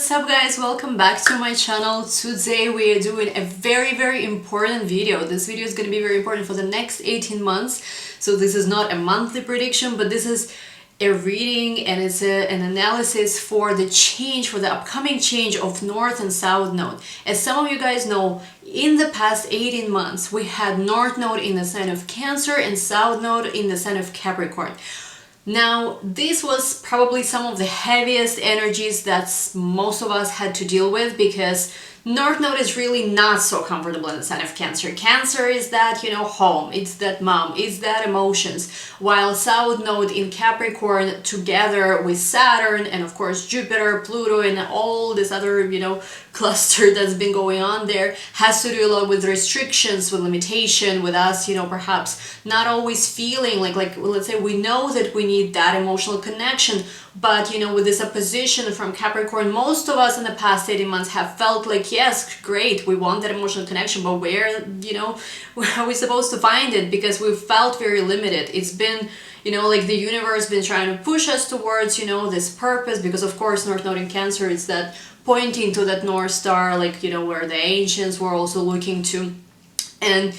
what's up guys, welcome back to my channel. Today we are doing a very important video. This video is going to be very important for the next 18 months. So this is not a monthly prediction, but this is a reading and it's an analysis for the change, for the upcoming change of North and South Node. As some of you guys know, in the past 18 months we had North Node in the sign of Cancer and South Node in the sign of Capricorn. Now, this was probably some of the heaviest energies that most of us had to deal with, because North Node is really not so comfortable in the sign of Cancer. Cancer is that, home, it's that mom, it's that emotions. While South Node in Capricorn, together with Saturn and of course Jupiter, Pluto, and all this other, cluster that's been going on there, has to do a lot with restrictions, with limitation, with us, perhaps not always feeling like let's say we know that we need that emotional connection, but with this opposition from Capricorn, most of us in the past 18 months have felt like, yes, great, we want that emotional connection, but where are we supposed to find it? Because we've felt very limited. It's been like the universe been trying to push us towards this purpose, because of course North Node in Cancer is that pointing to that North Star, where the ancients were also looking to. And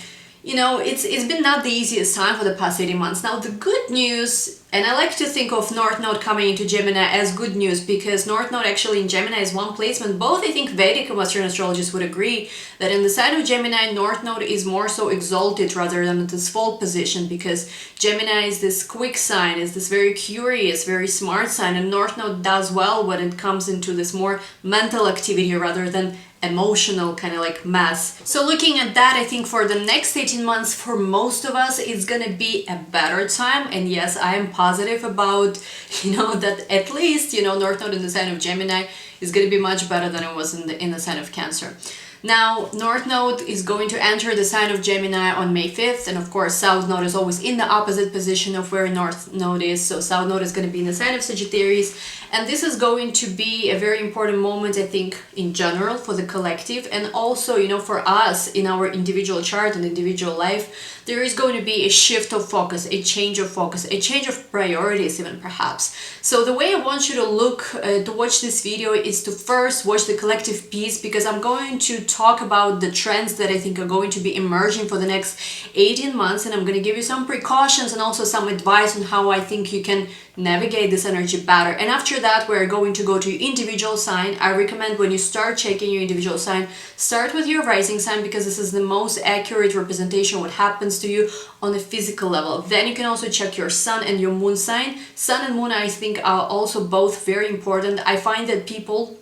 it's been not the easiest time for the past 18 months. Now the good news, and I like to think of North Node coming into Gemini as good news, because North Node actually in Gemini is one placement. Both, I think, Vedic and Western astrologists would agree that in the sign of Gemini, North Node is more so exalted rather than this default position, because Gemini is this quick sign, is this very curious, very smart sign, and North Node does well when it comes into this more mental activity rather than emotional kind of like mass. So looking at that, I think for the next 18 months for most of us it's gonna be a better time. And yes, I am positive about that at least North Node in the sign of Gemini is gonna be much better than it was in the sign of Cancer. Now, North Node is going to enter the sign of Gemini on May 5th, and of course South Node is always in the opposite position of where North Node is, so South Node is going to be in the sign of Sagittarius, and this is going to be a very important moment, I think, in general for the collective, and also, for us in our individual chart and individual life. There is going to be a shift of focus, a change of focus, a change of priorities even perhaps. So the way I want you to watch this video is to first watch the collective piece, because I'm going to talk about the trends that I think are going to be emerging for the next 18 months, and I'm going to give you some precautions and also some advice on how I think you can navigate this energy better. And after that, we're going to go to your individual sign. I recommend when you start checking your individual sign, start with your rising sign, because this is the most accurate representation of what happens to you on a physical level. Then you can also check your sun and your moon sign. Sun and moon, I think, are also both very important. I find that people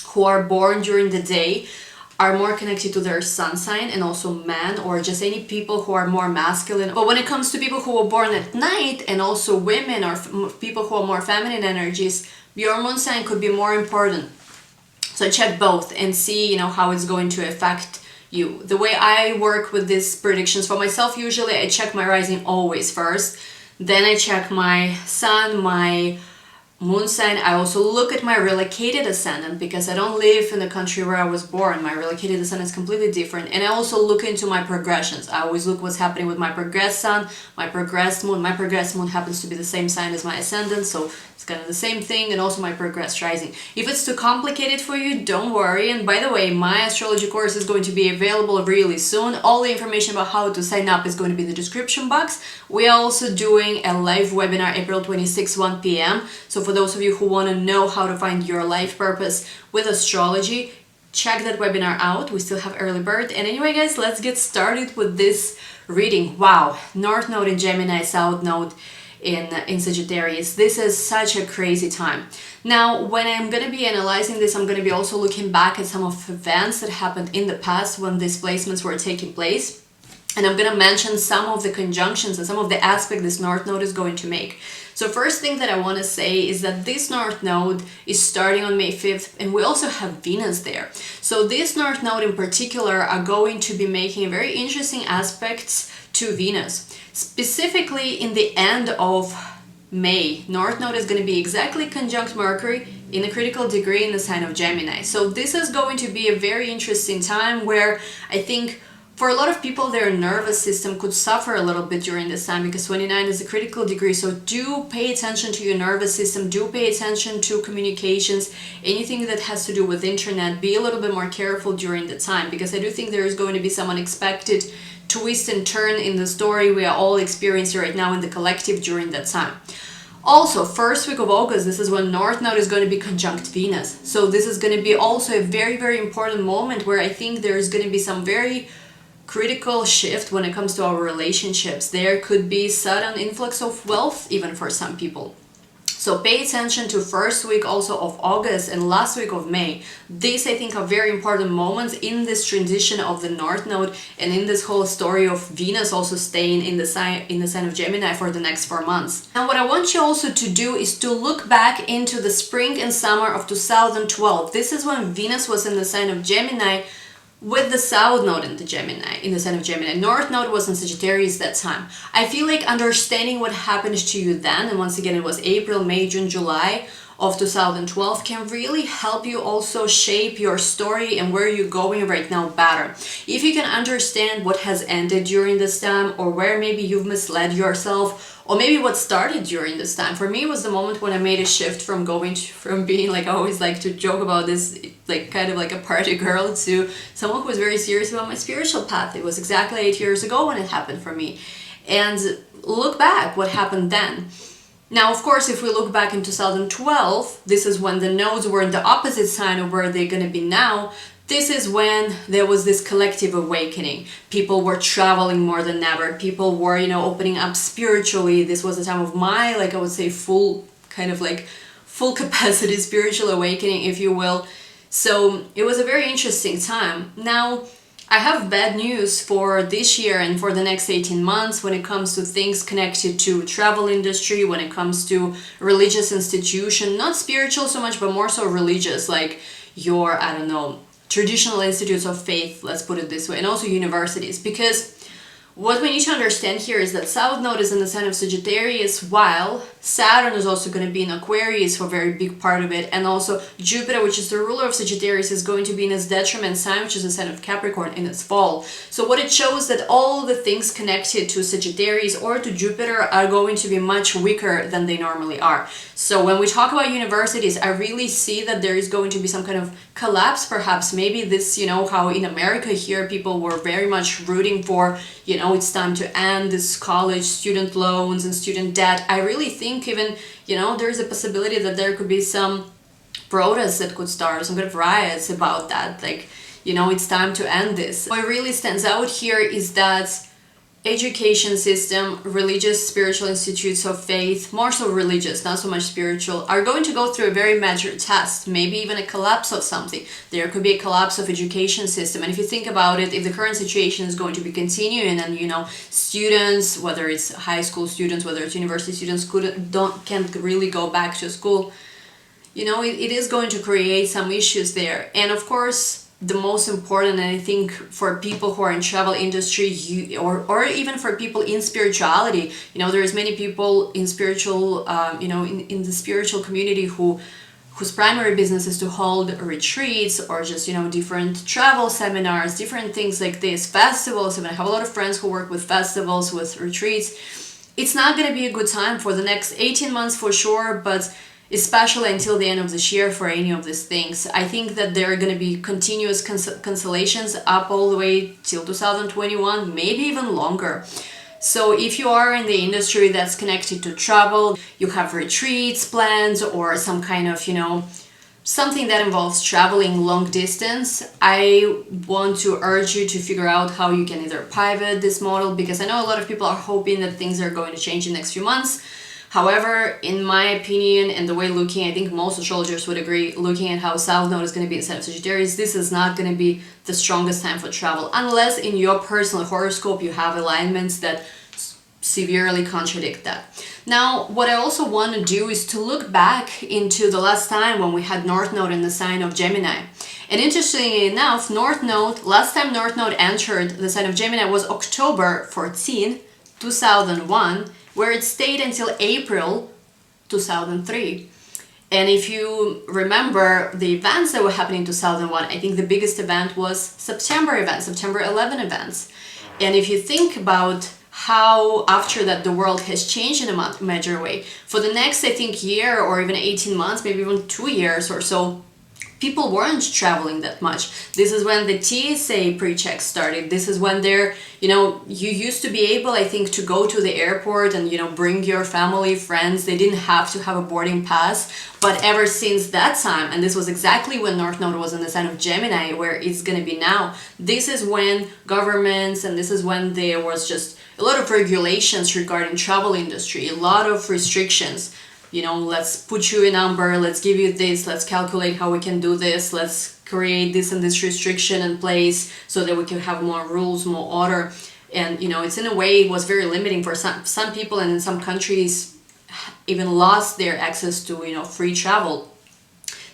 who are born during the day are more connected to their sun sign, and also men, or just any people who are more masculine. But when it comes to people who were born at night, and also women or people who are more feminine energies, your moon sign could be more important. So check both and see how it's going to affect you. The way I work with these predictions for myself, usually I check my rising always first, then I check my sun, my moon sign. I also look at my relocated ascendant, because I don't live in the country where I was born. My relocated ascendant is completely different. And I also look into my progressions. I always look what's happening with my progressed sun, my progressed moon. My progressed moon happens to be the same sign as my ascendant, so it's kind of the same thing, and also my progressed rising. If it's too complicated for you, don't worry. And by the way, my astrology course is going to be available really soon. All the information about how to sign up is going to be in the description box. We are also doing a live webinar April 26, 1 p.m. So for those of you who want to know how to find your life purpose with astrology, check that webinar out. We still have early bird. And anyway, guys, let's get started with this reading. Wow, North Node in Gemini, South Node in Sagittarius. This is such a crazy time. Now, when I'm going to be analyzing this, I'm going to be also looking back at some of events that happened in the past when these placements were taking place. And I'm going to mention some of the conjunctions and some of the aspects this North Node is going to make. So first thing that I want to say is that this North Node is starting on May 5th, and we also have Venus there. So this North Node in particular are going to be making very interesting aspects to Venus. Specifically in the end of May, North Node is going to be exactly conjunct Mercury in a critical degree in the sign of Gemini. So this is going to be a very interesting time where I think For a lot of people, their nervous system could suffer a little bit during this time because 29 is a critical degree. So do pay attention to your nervous system, do pay attention to communications, anything that has to do with internet. Be a little bit more careful during the time, because I do think there is going to be some unexpected twist and turn in the story we are all experiencing right now in the collective during that time. Also, first week of August, this is when North Node is going to be conjunct Venus. So this is going to be also a very, very important moment where I think there is going to be some very critical shift when it comes to our relationships. There could be sudden influx of wealth even for some people. So pay attention to first week also of August and last week of May. These, I think, are very important moments in this transition of the North Node and in this whole story of Venus also staying in the sign of Gemini for the next 4 months. And what I want you also to do is to look back into the spring and summer of 2012. This is when Venus was in the sign of Gemini, with the South Node in the sign of Gemini. North Node was in Sagittarius that time. I feel like understanding what happened to you then, and once again it was April, May, June, July of 2012, can really help you also shape your story and where you're going right now better. If you can understand what has ended during this time, or where maybe you've misled yourself, or maybe what started during this time. For me, it was the moment when I made a shift from being, like, I always like to joke about this, like kind of like a party girl, to someone who was very serious about my spiritual path. It was exactly 8 years ago when it happened for me. And look back, what happened then. Now, of course, if we look back in 2012, this is when the nodes were in the opposite sign of where they're going to be now. This is when there was this collective awakening. People were traveling more than ever. People were, opening up spiritually. This was a time of my, like, I would say full capacity spiritual awakening, if you will. So it was a very interesting time. Now, I have bad news for this year and for the next 18 months when it comes to things connected to travel industry, when it comes to religious institution, not spiritual so much, but more so religious, like your, I don't know, traditional institutes of faith, let's put it this way, and also universities. Because what we need to understand here is that South Node is in the sign of Sagittarius, while Saturn is also going to be in Aquarius for a very big part of it, and also Jupiter, which is the ruler of Sagittarius, is going to be in his detriment sign, which is the sign of Capricorn, in its fall. So what it shows that all the things connected to Sagittarius or to Jupiter are going to be much weaker than they normally are. So when we talk about universities, I really see that there is going to be some kind of collapse, perhaps. Maybe this, how in America here people were very much rooting for, it's time to end this college student loans and student debt. I really think even, there's a possibility that there could be some protests that could start, some kind of riots about that. Like, it's time to end this. What really stands out here is that education system, religious, spiritual institutes of faith, more so religious, not so much spiritual, are going to go through a very major test, maybe even a collapse of something. There could be a collapse of education system. And if you think about it, if the current situation is going to be continuing and, students, whether it's high school students, whether it's university students, can't really go back to school, it is going to create some issues there. And of course, the most important, and I think for people who are in travel industry, or even for people in spirituality, there's many people in spiritual, in the spiritual community whose primary business is to hold retreats or just, different travel seminars, different things like this, festivals. I have a lot of friends who work with festivals, with retreats. It's not going to be a good time for the next 18 months for sure, but especially until the end of this year for any of these things. I think that there are going to be continuous cancellations up all the way till 2021, maybe even longer. So if you are in the industry that's connected to travel, you have retreats plans or some kind of, something that involves traveling long distance, I want to urge you to figure out how you can either pivot this model, because I know a lot of people are hoping that things are going to change in the next few months. However, in my opinion, and the way looking, I think most astrologers would agree, looking at how South Node is going to be inside of Sagittarius, this is not going to be the strongest time for travel, unless in your personal horoscope you have alignments that severely contradict that. Now, what I also want to do is to look back into the last time when we had North Node in the sign of Gemini. And interestingly enough, last time North Node entered the sign of Gemini was October 14, 2001, where it stayed until April 2003. And if you remember the events that were happening in 2001, I think the biggest event was September 11 events. And if you think about how after that the world has changed in a major way, for the next, I think, year or even 18 months, maybe even 2 years or so, people weren't traveling that much. This is when the TSA pre-checks started. This is when they're, you used to be able, I think, to go to the airport and, bring your family, friends. They didn't have to have a boarding pass. But ever since that time, and this was exactly when North Node was in the sign of Gemini, where it's going to be now, this is when governments, and this is when there was just a lot of regulations regarding travel industry, a lot of restrictions. Let's put you a number, let's give you this, let's calculate how we can do this, let's create this and this restriction in place so that we can have more rules, more order. And, it's in a way, it was very limiting for some people, and in some countries even lost their access to, free travel.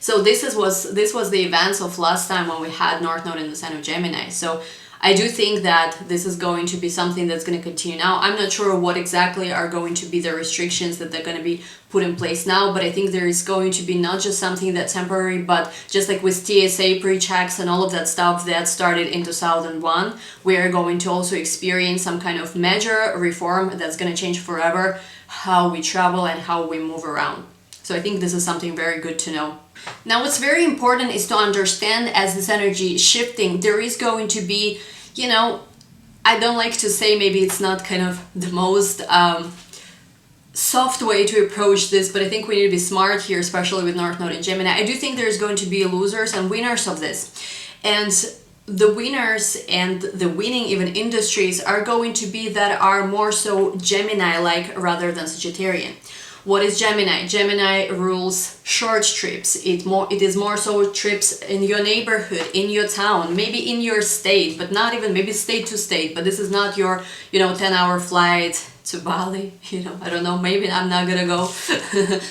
So this was the events of last time when we had North Node in the sign of Gemini. So I do think that this is going to be something that's going to continue now. I'm not sure what exactly are going to be the restrictions that they're going to be put in place now, but I think there is going to be not just something that's temporary, but just like with TSA pre-checks and all of that stuff that started in 2001, we are going to also experience some kind of major reform that's going to change forever how we travel and how we move around. So I think this is something very good to know. Now, what's very important is to understand as this energy is shifting, there is going to be, I don't like to say, maybe it's not kind of the most soft way to approach this, but I think we need to be smart here, especially with North Node in Gemini. I do think there's going to be losers and winners of this. And the winners and the winning even industries are going to be that are more so Gemini-like rather than Sagittarian. What is Gemini? Gemini rules short trips. It is more so trips in your neighborhood, in your town, maybe in your state, but not even maybe state to state. But this is not your, 10-hour flight to Bali. I don't know, maybe I'm not gonna go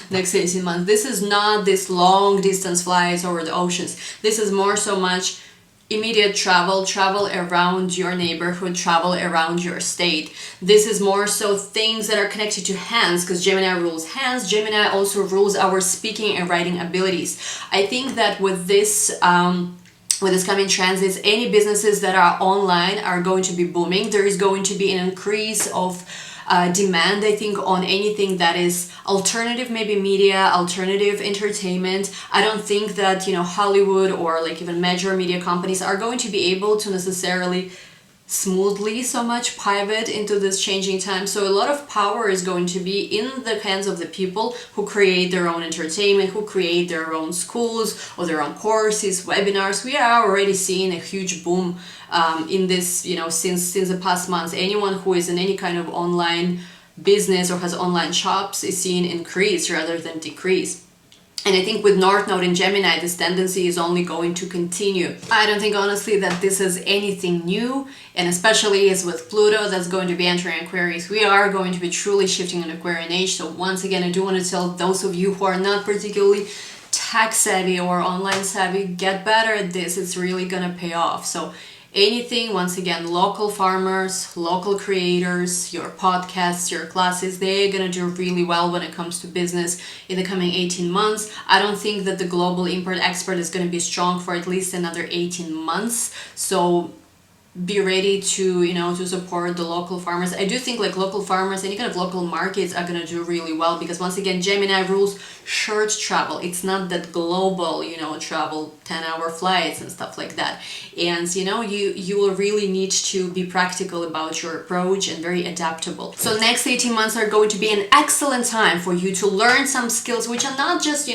next 18 months. This is not this long distance flights over the oceans. This is more so much immediate travel around your neighborhood, travel around your state. This is more so things that are connected to hands, because Gemini rules hands. Gemini also rules our speaking and writing abilities. I think that with this coming transits, any businesses that are online are going to be booming. There is going to be an increase of demand, I think, on anything that is alternative, maybe media, alternative entertainment. I don't think that, Hollywood or like even major media companies are going to be able to necessarily smoothly so much pivot into this changing time. So a lot of power is going to be in the hands of the people who create their own entertainment, who create their own schools or their own courses, webinars. We are already seeing a huge boom in this, since the past months. Anyone who is in any kind of online business or has online shops is seeing increase rather than decrease. And I think with North Node in Gemini, this tendency is only going to continue. I don't think, honestly, that this is anything new. And especially as with Pluto, that's going to be entering Aquarius, we are going to be truly shifting in Aquarian age. So once again, I do want to tell those of you who are not particularly tech savvy or online savvy, get better at this. It's really going to pay off. So anything, once again, local farmers, local creators, your podcasts, your classes, they're gonna do really well when it comes to business in the coming 18 months. I don't think that the global import-export is gonna be strong for at least another 18 months. So be ready to, to support the local farmers. I do think like local farmers, any kind of local markets are going to do really well, because once again, Gemini rules short travel. It's not that global, travel, 10-hour flights and stuff like that. And, you will really need to be practical about your approach and very adaptable. So next 18 months are going to be an excellent time for you to learn some skills, which are not just,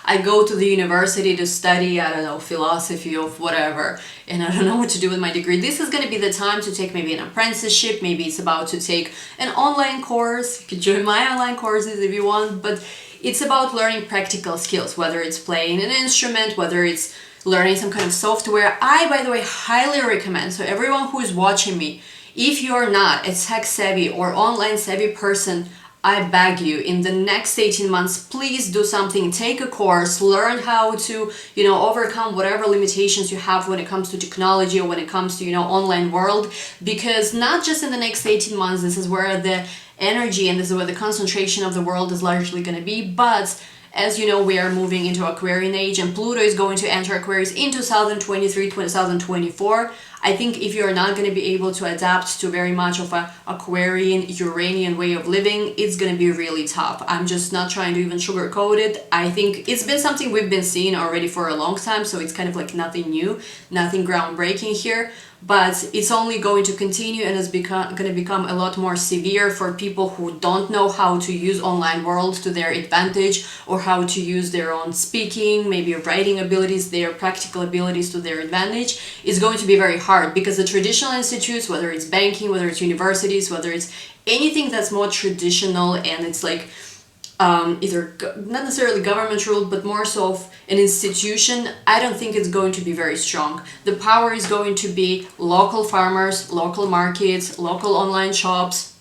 I go to the university to study, philosophy of whatever, and I don't know what to do with my degree. This is going to be the time to take maybe an apprenticeship. Maybe it's about to take an online course. You could join my online courses if you want, but it's about learning practical skills, whether it's playing an instrument, whether it's learning some kind of software. I, by the way, highly recommend, so everyone who is watching me, if you're not a tech savvy or online savvy person, I beg you, in the next 18 months, please do something, take a course, learn how to, overcome whatever limitations you have when it comes to technology or when it comes to, online world, because not just in the next 18 months, this is where the energy, and this is where the concentration of the world is largely going to be. But as you know, we are moving into Aquarian age, and Pluto is going to enter Aquarius in 2023, 2024. I think if you're not going to be able to adapt to very much of a Aquarian, Uranian way of living, it's going to be really tough. I'm just not trying to even sugarcoat it. I think it's been something we've been seeing already for a long time, so it's kind of like nothing new, nothing groundbreaking here. But it's only going to continue, and it's going to become a lot more severe for people who don't know how to use online world to their advantage, or how to use their own speaking, maybe writing abilities, their practical abilities to their advantage. It's going to be very hard, because the traditional institutes, whether it's banking, whether it's universities, whether it's anything that's more traditional, and it's like either not necessarily government ruled, but more so of an institution, I don't think it's going to be very strong. The power is going to be local farmers, local markets, local online shops,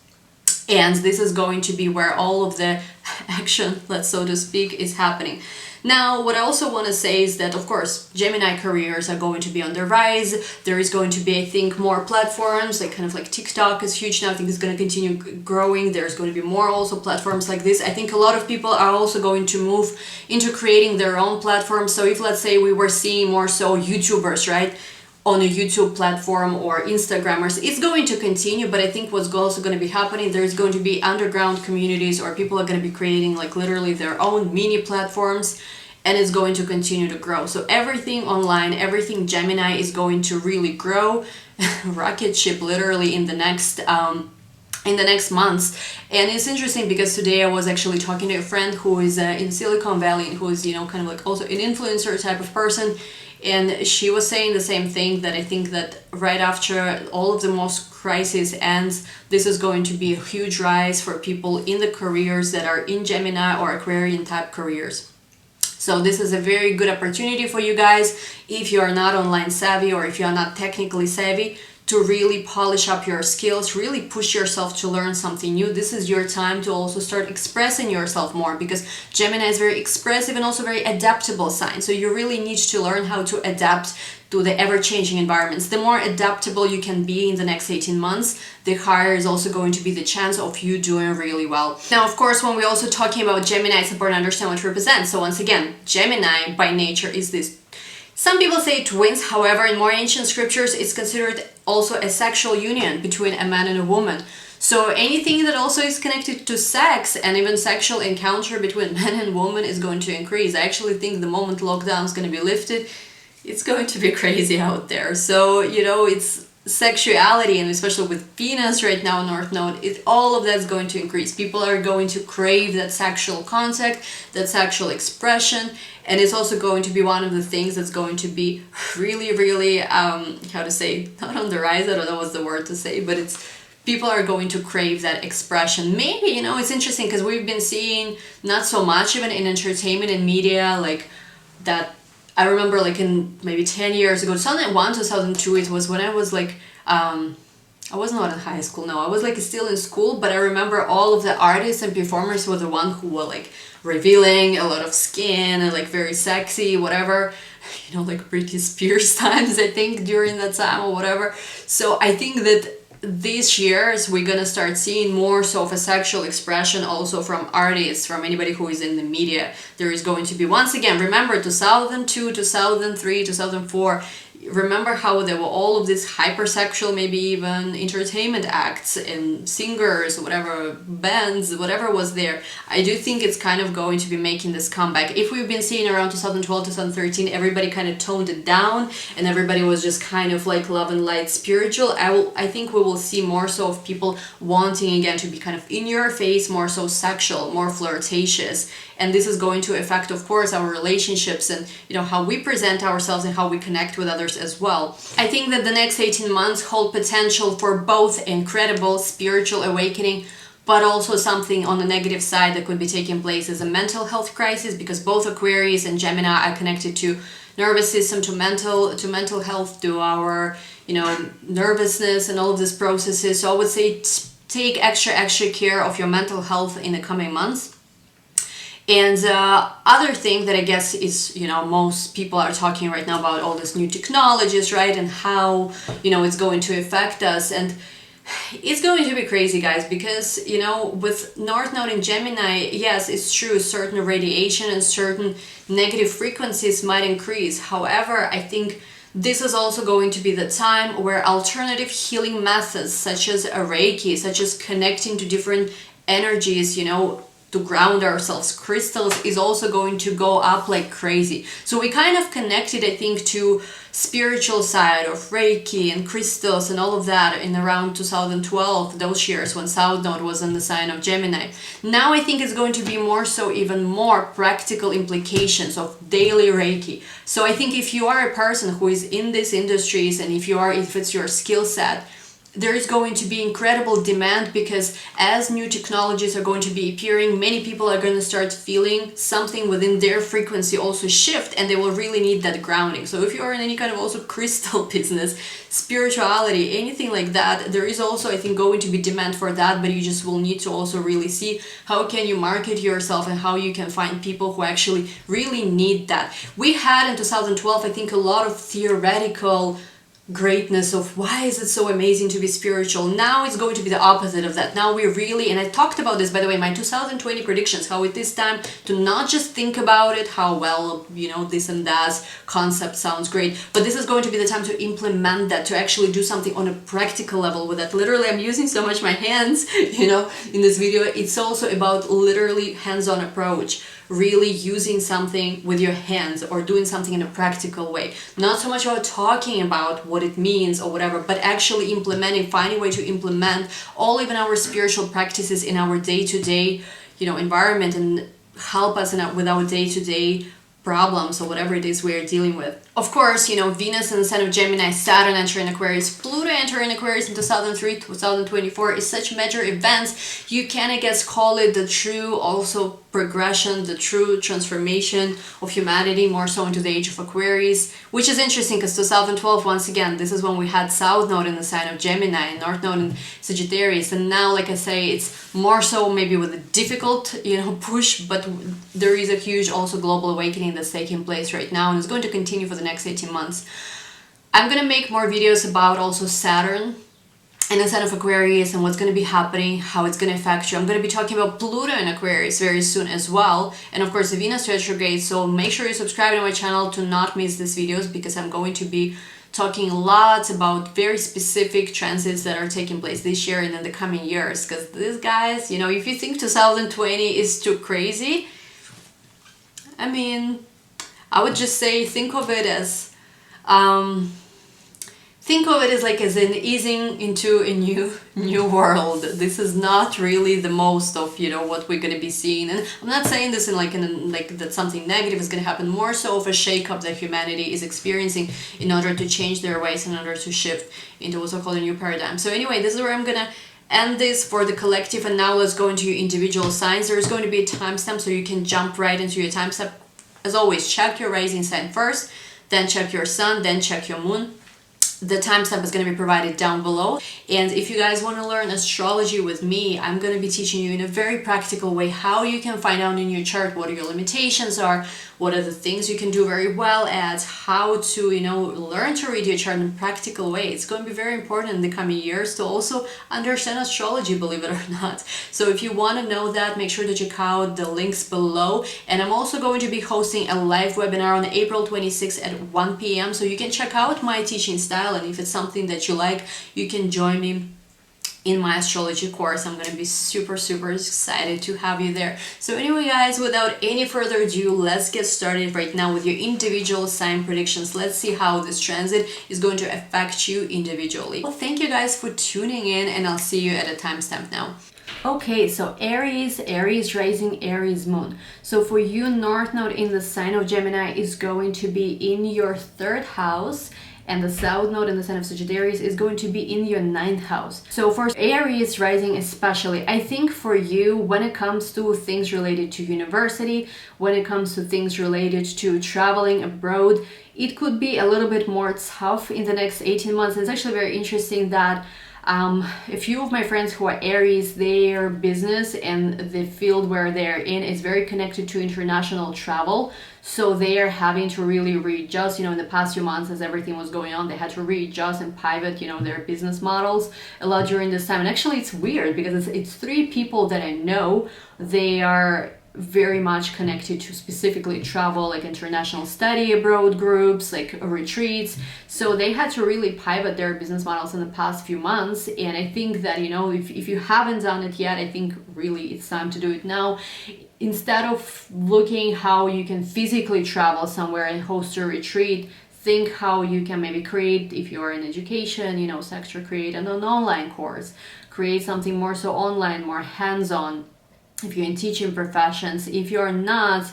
and this is going to be where all of the action, let's so to speak, is happening. Now, what I also want to say is that, of course, Gemini careers are going to be on the rise. There is going to be, I think, more platforms, like kind of like TikTok is huge now. I think it's going to continue growing. There's going to be more also platforms like this. I think a lot of people are also going to move into creating their own platforms. So if, let's say, we were seeing more so YouTubers, right, on a YouTube platform, or Instagrammers, it's going to continue. But I think what's also going to be happening, there's going to be underground communities, or people are going to be creating like literally their own mini platforms, and it's going to continue to grow. So everything online, everything Gemini is going to really grow, rocket ship literally in the next months. And it's interesting because today I was actually talking to a friend who is in Silicon Valley, and who is, you know, kind of like also an influencer type of person. And she was saying the same thing, that I think that right after all of the most crisis ends, this is going to be a huge rise for people in the careers that are in Gemini or Aquarian type careers. So this is a very good opportunity for you guys, if you are not online savvy, or if you are not technically savvy, to really polish up your skills, really push yourself to learn something new. This is your time to also start expressing yourself more, because Gemini is very expressive and also very adaptable sign. So you really need to learn how to adapt to the ever-changing environments. The more adaptable you can be in the next 18 months, the higher is also going to be the chance of you doing really well. Now, of course, when we're also talking about Gemini, it's important to understand what it represents. So once again, Gemini by nature is this, some people say twins, however, in more ancient scriptures, it's considered also a sexual union between a man and a woman. So anything that also is connected to sex, and even sexual encounter between man and woman, is going to increase. I actually think the moment lockdown is going to be lifted, it's going to be crazy out there. So, you know, it's sexuality, and especially with Venus right now in North Node, all of that's going to increase. People are going to crave that sexual contact, that sexual expression, and it's also going to be one of the things that's going to be really, really, how to say, not on the rise, I don't know what's the word to say, but it's, people are going to crave that expression. Maybe, you know, it's interesting because we've been seeing not so much even in entertainment and media, like that. I remember like in maybe 10 years ago, 2001, 2002, it was when I was like, I was not in high school, no, I was like still in school, but I remember all of the artists and performers were the one who were like revealing a lot of skin and like very sexy, whatever, you know, like Britney Spears times, I think, during that time or whatever. So I think that these years we're gonna start seeing more so of a sexual expression also from artists, from anybody who is in the media. There is going to be, once again, remember 2002, 2003, 2004, remember how there were all of these hypersexual, maybe even entertainment acts and singers, whatever, bands, whatever was there. I do think it's kind of going to be making this comeback. If we've been seeing around 2012, 2013, everybody kind of toned it down and everybody was just kind of like love and light spiritual, I think we will see more so of people wanting again to be kind of in your face, more so sexual, more flirtatious. And this is going to affect, of course, our relationships and, you know, how we present ourselves and how we connect with others as well. I think that the next 18 months hold potential for both incredible spiritual awakening, but also something on the negative side that could be taking place as a mental health crisis, because both Aquarius and Gemini are connected to nervous system, to mental health, to our, you know, nervousness and all of these processes. So I would say take extra care of your mental health in the coming months. And other thing that I guess is, you know, most people are talking right now about all these new technologies, right? And how, you know, it's going to affect us. And It's going to be crazy, guys, because, you know, with North Node in Gemini, yes, it's true, certain radiation and certain negative frequencies might increase. However, I think this is also going to be the time where alternative healing methods, such as a Reiki, such as connecting to different energies, you know, to ground ourselves, crystals, is also going to go up like crazy. So we kind of connected, I think, to spiritual side of Reiki and crystals and all of that in around 2012, those years when South Node was in the sign of Gemini. Now I think it's going to be more so, even more practical implications of daily Reiki. So I think if you are a person who is in these industries, and if it's your skill set, there is going to be incredible demand, because as new technologies are going to be appearing, many people are going to start feeling something within their frequency also shift, and they will really need that grounding. So if you are in any kind of also crystal business, spirituality, anything like that, there is also, I think, going to be demand for that, but you just will need to also really see how can you market yourself and how you can find people who actually really need that. We had in 2012, I think, a lot of theoretical greatness of why is it so amazing to be spiritual. Now it's going to be the opposite of that. Now we really, and I talked about this, by the way, my 2020 predictions, how it is time to not just think about it, how well, you know, this and that concept sounds great, but this is going to be the time to implement that, to actually do something on a practical level with that. Literally, I'm using so much my hands, you know, in this video. It's also about literally hands-on approach, really using something with your hands or doing something in a practical way. Not so much about talking about what it means or whatever, but actually implementing, finding a way to implement all even our spiritual practices in our day-to-day, you know, environment, and help us with our day-to-day problems or whatever it is we're dealing with. Of course, you know, Venus in the sign of Gemini, Saturn entering Aquarius, Pluto entering Aquarius in 2003, 2024 is such major events. You can, I guess, call it the true also progression, the true transformation of humanity, more so into the age of Aquarius, which is interesting because 2012, once again, this is when we had South Node in the sign of Gemini and North Node in Sagittarius. And now, like I say, it's more so maybe with a difficult, you know, push, but there is a huge also global awakening that's taking place right now, and it's going to continue for the next 18 months. I'm gonna make more videos about also Saturn and the sign of Aquarius and what's going to be happening, how it's going to affect you. I'm going to be talking about Pluto in Aquarius very soon as well, and of course the Venus retrograde. So make sure you subscribe to my channel to not miss these videos, because I'm going to be talking lots about very specific transits that are taking place this year and in the coming years. Because these guys, you know, if you think 2020 is too crazy, I mean, I would just say think of it as like as an easing into a new world. This is not really the most of, you know, what we're gonna be seeing. And I'm not saying this in like that something negative is gonna happen, more so of a shake-up that humanity is experiencing in order to change their ways, in order to shift into what's called a new paradigm. So anyway, this is where I'm gonna end this for the collective, and now let's go into your individual signs. There's going to be a timestamp, so you can jump right into your timestamp. As always, check your rising sign first, then check your sun, then check your moon. The timestamp is going to be provided down below. And if you guys want to learn astrology with me, I'm going to be teaching you in a very practical way how you can find out in your chart what your limitations are, what are the things you can do very well at, how to, you know, learn to read your chart in a practical way. It's going to be very important in the coming years to also understand astrology, believe it or not. So if you want to know that, make sure to check out the links below. And I'm also going to be hosting a live webinar on April 26th at 1 p.m. So you can check out my teaching style, and if it's something that you like, you can join me in my astrology course. I'm going to be super excited to have you there. So anyway, guys, without any further ado, let's get started right now with your individual sign predictions. Let's see how this transit is going to affect you individually. Well, thank you guys for tuning in, and I'll see you at a timestamp now. Okay, so Aries rising, Aries moon. So for you, North Node in the sign of Gemini is going to be in your 3rd house, and the South Node in the sign of Sagittarius is going to be in your 9th house. So for Aries rising especially, I think for you, when it comes to things related to university, when it comes to things related to traveling abroad, it could be a little bit more tough in the next 18 months. It's actually very interesting that A few of my friends who are Aries, their business and the field where they're in is very connected to international travel. So they are having to really readjust, in the past few months as everything was going on, they had to readjust and pivot, their business models a lot during this time. And actually it's weird because it's three people that I know, they are very much connected to specifically travel, like international study abroad groups, like retreats. So they had to really pivot their business models in the past few months. And I think that, if you haven't done it yet, I think really it's time to do it now. Instead of looking how you can physically travel somewhere and host a retreat, think how you can maybe create, if you're in education, sector, create an online course, create something more so online, more hands-on. If you're in teaching professions, if you're not,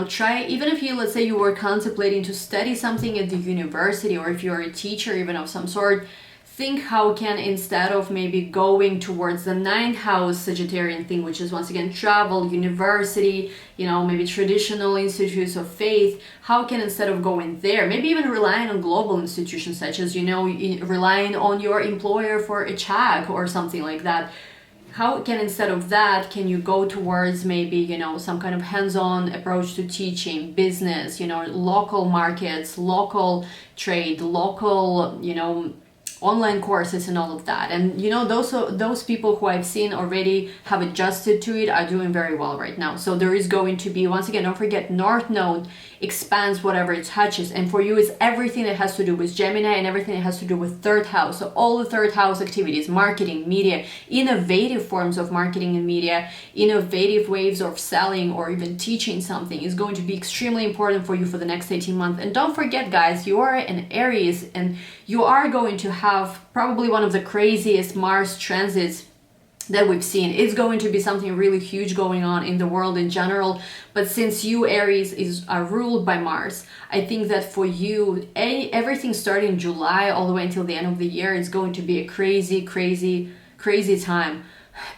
try, even if let's say you were contemplating to study something at the university, or if you're a teacher even of some sort, think how can, instead of maybe going towards the ninth house Sagittarian thing, which is once again travel, university, maybe traditional institutes of faith, how can, instead of going there, maybe even relying on global institutions such as, relying on your employer for a check or something like that, how can, instead of that, can you go towards maybe, some kind of hands-on approach to teaching, business, local markets, local trade, local, online courses and all of that. And those people who I've seen already have adjusted to it are doing very well right now. So there is going to be, once again, don't forget, North Node expands whatever it touches, and for you it's everything that has to do with Gemini and everything that has to do with third house. So all the third house activities, marketing, media, innovative forms of marketing and media, innovative ways of selling or even teaching something is going to be extremely important for you for the next 18 months. And don't forget, guys, you are an Aries and you are going to have probably one of the craziest Mars transits that we've seen. It's going to be something really huge going on in the world in general. But since you, Aries, are ruled by Mars, I think that for you, everything starting July all the way until the end of the year is going to be a crazy, crazy, crazy time.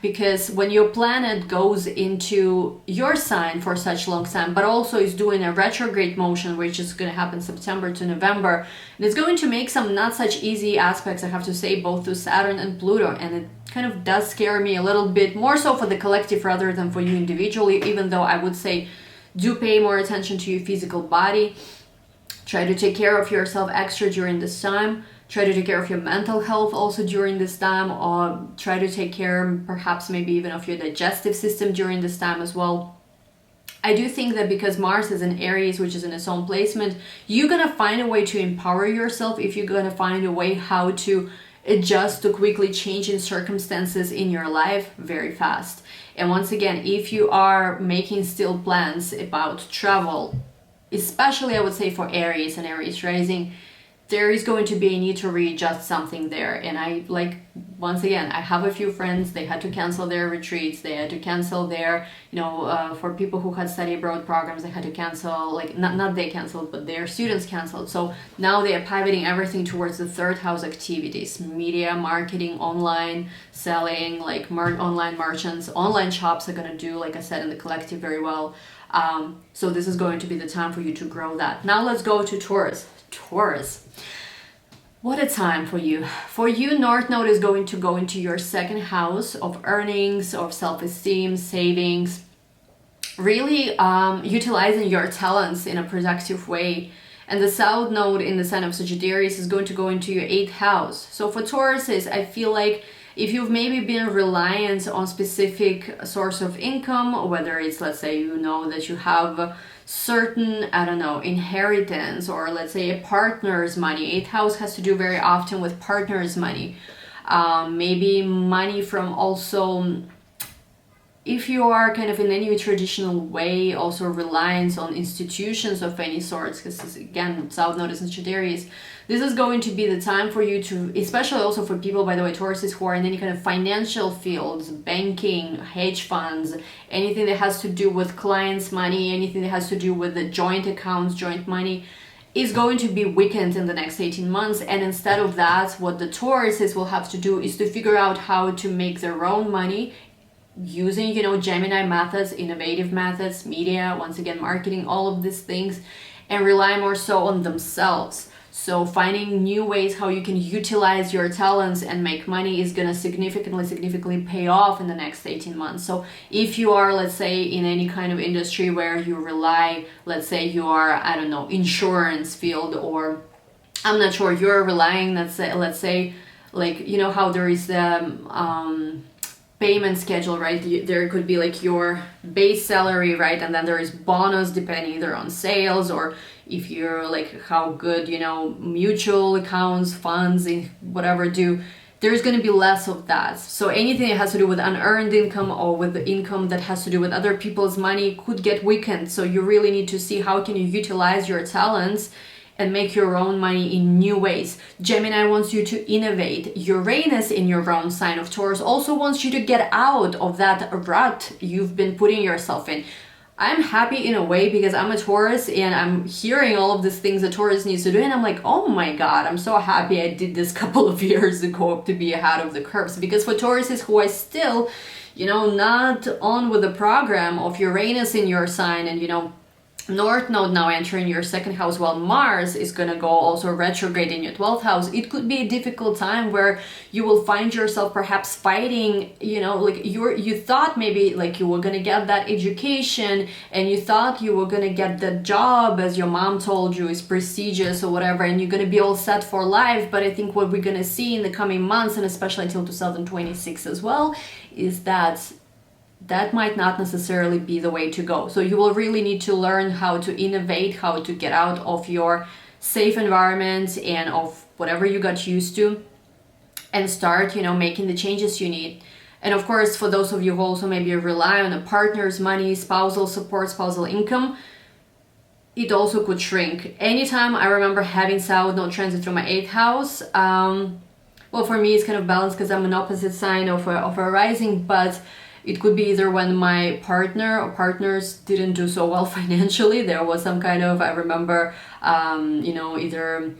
Because when your planet goes into your sign for such long time, but also is doing a retrograde motion, which is going to happen September to November, and it's going to make some not such easy aspects, I have to say, both to Saturn and Pluto. And it kind of does scare me a little bit, more so for the collective rather than for you individually, even though I would say do pay more attention to your physical body. Try to take care of yourself extra during this time. Try to take care of your mental health also during this time, or try to take care perhaps maybe even of your digestive system during this time as well. I do think that because Mars is in Aries, which is in its own placement, you're gonna find a way to empower yourself if you're gonna find a way how to adjust to quickly changing circumstances in your life very fast. And once again, if you are making still plans about travel, especially I would say for Aries and Aries rising, there is going to be a need to readjust something there. And once again, I have a few friends, they had to cancel their retreats, they had to cancel their, for people who had study abroad programs, they had to cancel, not they canceled, but their students canceled. So now they are pivoting everything towards the third house activities, media, marketing, online selling, online merchants, online shops are going to do, like I said, in the collective very well. So this is going to be the time for you to grow that. Now let's go to Taurus. Taurus, what a time for you. For you, North Node is going to go into your second house of earnings, of self-esteem, savings, really utilizing your talents in a productive way. And the South Node in the sign of Sagittarius is going to go into your 8th house. So for Tauruses, I feel like if you've maybe been reliant on specific source of income, whether it's, let's say, that you have certain, inheritance, or let's say a partner's money. 8th house has to do very often with partner's money. Maybe money from also, if you are kind of in any traditional way, also reliance on institutions of any sorts, because again, South Node is in Sagittarius, this is going to be the time for you to, especially also for people, by the way, Tauruses who are in any kind of financial fields, banking, hedge funds, anything that has to do with clients' money, anything that has to do with the joint accounts, joint money, is going to be weakened in the next 18 months. And instead of that, what the Tauruses will have to do is to figure out how to make their own money using, Gemini methods, innovative methods, media, once again, marketing, all of these things. and rely more so on themselves. So finding new ways how you can utilize your talents and make money is going to significantly pay off in the next 18 months. So if you are, let's say, in any kind of industry where you rely, let's say you are, I don't know, insurance field, or I'm not sure, you're relying, let's say like, you know how there is the payment schedule, right? There could be like your base salary, right? And then there is bonus depending either on sales, or if you're like how good, you know, mutual accounts, funds, whatever do, there's going to be less of that. So anything that has to do with unearned income or with the income that has to do with other people's money could get weakened. So you really need to see how can you utilize your talents and make your own money in new ways. Gemini wants you to innovate. Uranus in your own sign of Taurus also wants you to get out of that rut you've been putting yourself in. I'm happy in a way because I'm a Taurus and I'm hearing all of these things that Taurus needs to do, and I'm like, oh my god, I'm so happy I did this couple of years ago to be ahead of the curves. Because for Tauruses who are still, you know, not on with the program of Uranus in your sign, and you know, North Node now entering your second house, while Mars is going to go also retrograde in your 12th house, it could be a difficult time where you will find yourself perhaps fighting, you know, like you thought maybe like you were going to get that education and you thought you were going to get that job as your mom told you is prestigious or whatever, and you're going to be all set for life. But I think what we're going to see in the coming months, and especially until 2026 as well, is that might not necessarily be the way to go. So you will really need to learn how to innovate, how to get out of your safe environment and of whatever you got used to, and start, you know, making the changes you need. And of course, for those of you who also maybe rely on a partner's money, spousal support, spousal income, it also could shrink. Anytime I remember having South Node transit through my 8th house, well, for me it's kind of balanced because I'm an opposite sign of a rising, but it could be either when my partner or partners didn't do so well financially. There was some kind of, I remember, you know, either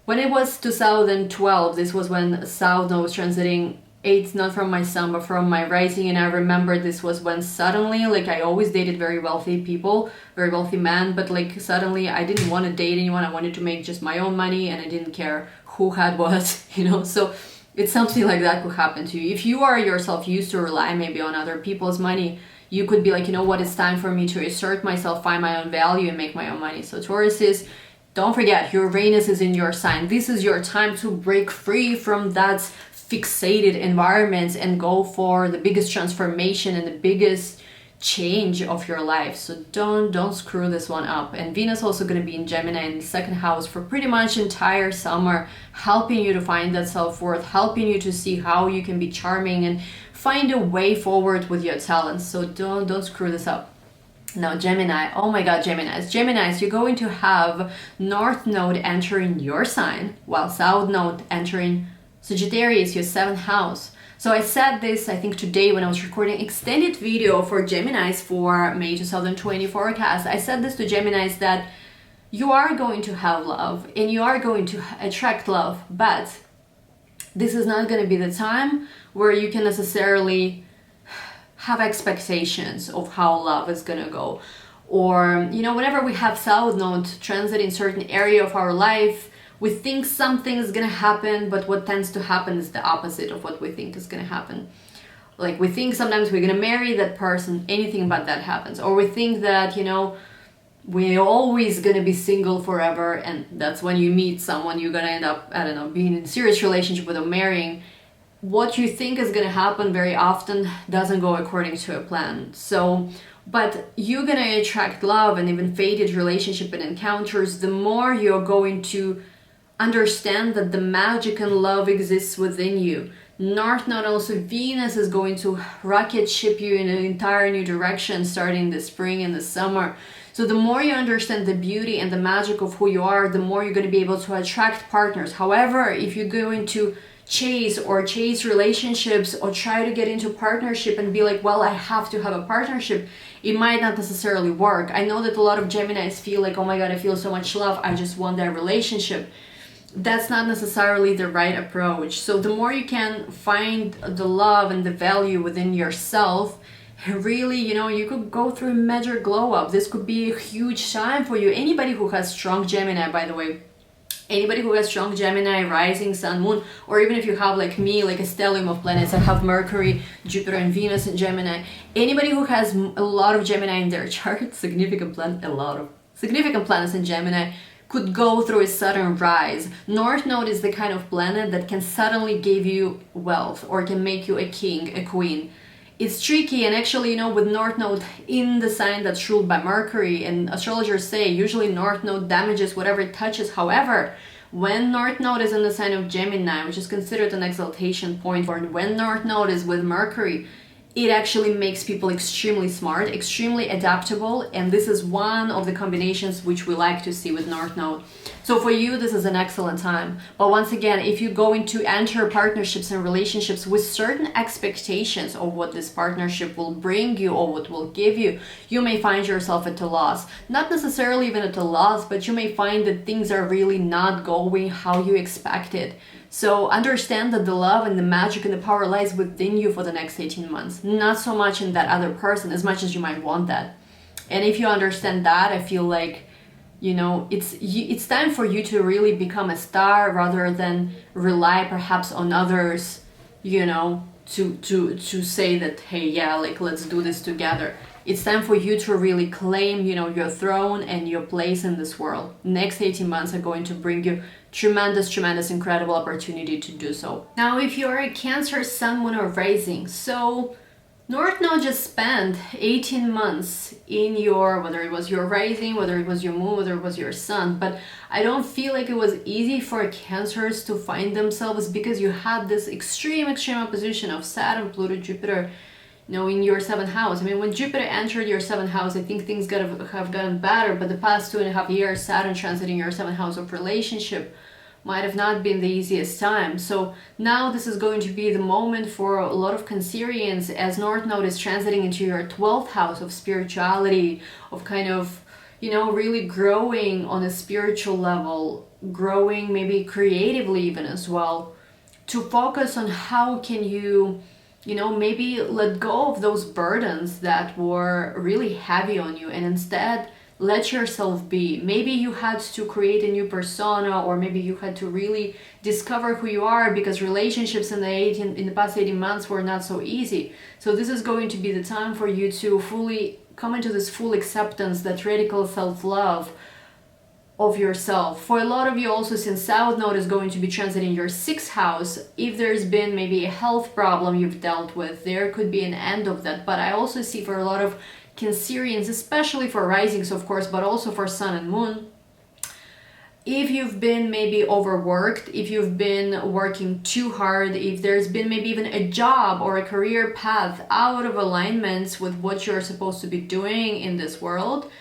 when it was 2012, this was when South Node was transiting 8, not from my sun, but from my rising. And I remember this was when suddenly, like, I always dated very wealthy people, very wealthy men, but like suddenly I didn't want to date anyone. I wanted to make just my own money and I didn't care who had what, you know, so it's something like that could happen to you. If you are yourself used to rely maybe on other people's money, you could be like, you know what, it's time for me to assert myself, find my own value and make my own money. So Tauruses, don't forget, Uranus is in your sign. This is your time to break free from that fixated environment and go for the biggest transformation and the biggest change of your life. So don't screw this one up. And Venus also going to be in Gemini in the second house for pretty much entire summer, helping you to find that self-worth, helping you to see how you can be charming and find a way forward with your talents. So don't screw this up. Now Gemini, oh my god, Geminis, you're going to have North Node entering your sign while South Node entering Sagittarius, your 7th house. So I said this, I think today when I was recording extended video for Geminis for May 2020 forecast, I said this to Geminis that you are going to have love and you are going to attract love, but this is not going to be the time where you can necessarily have expectations of how love is going to go. Or, you know, whenever we have South Node transit in certain area of our life, we think something is gonna happen, but what tends to happen is the opposite of what we think is gonna happen. Like we think sometimes we're gonna marry that person, anything but that happens. Or we think that, you know, we're always gonna be single forever, and that's when you meet someone, you're gonna end up, I don't know, being in a serious relationship with them, marrying. What you think is gonna happen very often doesn't go according to a plan. So, but you're gonna attract love and even fated relationship and encounters the more you're going to understand that the magic and love exists within you. North Node, also Venus, is going to rocket ship you in an entire new direction starting the spring and the summer. So the more you understand the beauty and the magic of who you are, the more you're going to be able to attract partners. However, if you're going to chase relationships or try to get into partnership and be like, well, I have to have a partnership, it might not necessarily work. I know that a lot of Geminis feel like, oh my god, I feel so much love, I just want that relationship. That's not necessarily the right approach. So the more you can find the love and the value within yourself, really, you know, you could go through a major glow up. This could be a huge time for you. Anybody who has strong Gemini, by the way, anybody who has strong Gemini, rising, sun, moon, or even if you have like me, like a stellium of planets, I have Mercury, Jupiter and Venus in Gemini. Anybody who has a lot of Gemini in their chart, a lot of significant planets in Gemini, could go through a sudden rise. North Node is the kind of planet that can suddenly give you wealth or can make you a king, a queen. It's tricky, and actually, you know, with North Node in the sign that's ruled by Mercury, and astrologers say usually North Node damages whatever it touches. However, when North Node is in the sign of Gemini, which is considered an exaltation point, or when North Node is with Mercury, it actually makes people extremely smart, extremely adaptable, and this is one of the combinations which we like to see with North Node. So for you, this is an excellent time. But once again, if you're going to enter partnerships and relationships with certain expectations of what this partnership will bring you or what will give you, you may find yourself at a loss. Not necessarily even at a loss, but you may find that things are really not going how you expected. So understand that the love and the magic and the power lies within you for the next 18 months, not so much in that other person as much as you might want that. And if you understand that, I feel like, you know, it's time for you to really become a star rather than rely perhaps on others, you know, to say that, hey, yeah, like, let's do this together. It's time for you to really claim, you know, your throne and your place in this world. Next 18 months are going to bring you tremendous, incredible opportunity to do so. Now, if you're a Cancer, Sun, Moon, or Rising, so North Node just spent 18 months in your, whether it was your rising, whether it was your moon, whether it was your sun, but I don't feel like it was easy for Cancers to find themselves because you had this extreme opposition of Saturn, Pluto, Jupiter, you know, in your 7th house. I mean, when Jupiter entered your 7th house, I think things have gotten better, but the past 2.5 years, Saturn transiting your 7th house of relationship might have not been the easiest time. So now this is going to be the moment for a lot of Cancerians as North Node is transiting into your 12th house of spirituality, of kind of, you know, really growing on a spiritual level, growing maybe creatively even as well, to focus on how can you, you know, maybe let go of those burdens that were really heavy on you and instead let yourself be. Maybe you had to create a new persona, or maybe you had to really discover who you are because relationships in the past 18 months were not so easy. So this is going to be the time for you to fully come into this full acceptance, that radical self-love of yourself. For a lot of you also, since South Node is going to be transiting your 6th house, if there's been maybe a health problem you've dealt with, there could be an end of that. But I also see for a lot of Cancerians, especially for risings of course, but also for sun and moon, if you've been maybe overworked, if you've been working too hard, if there's been maybe even a job or a career path out of alignments with what you're supposed to be doing in this world,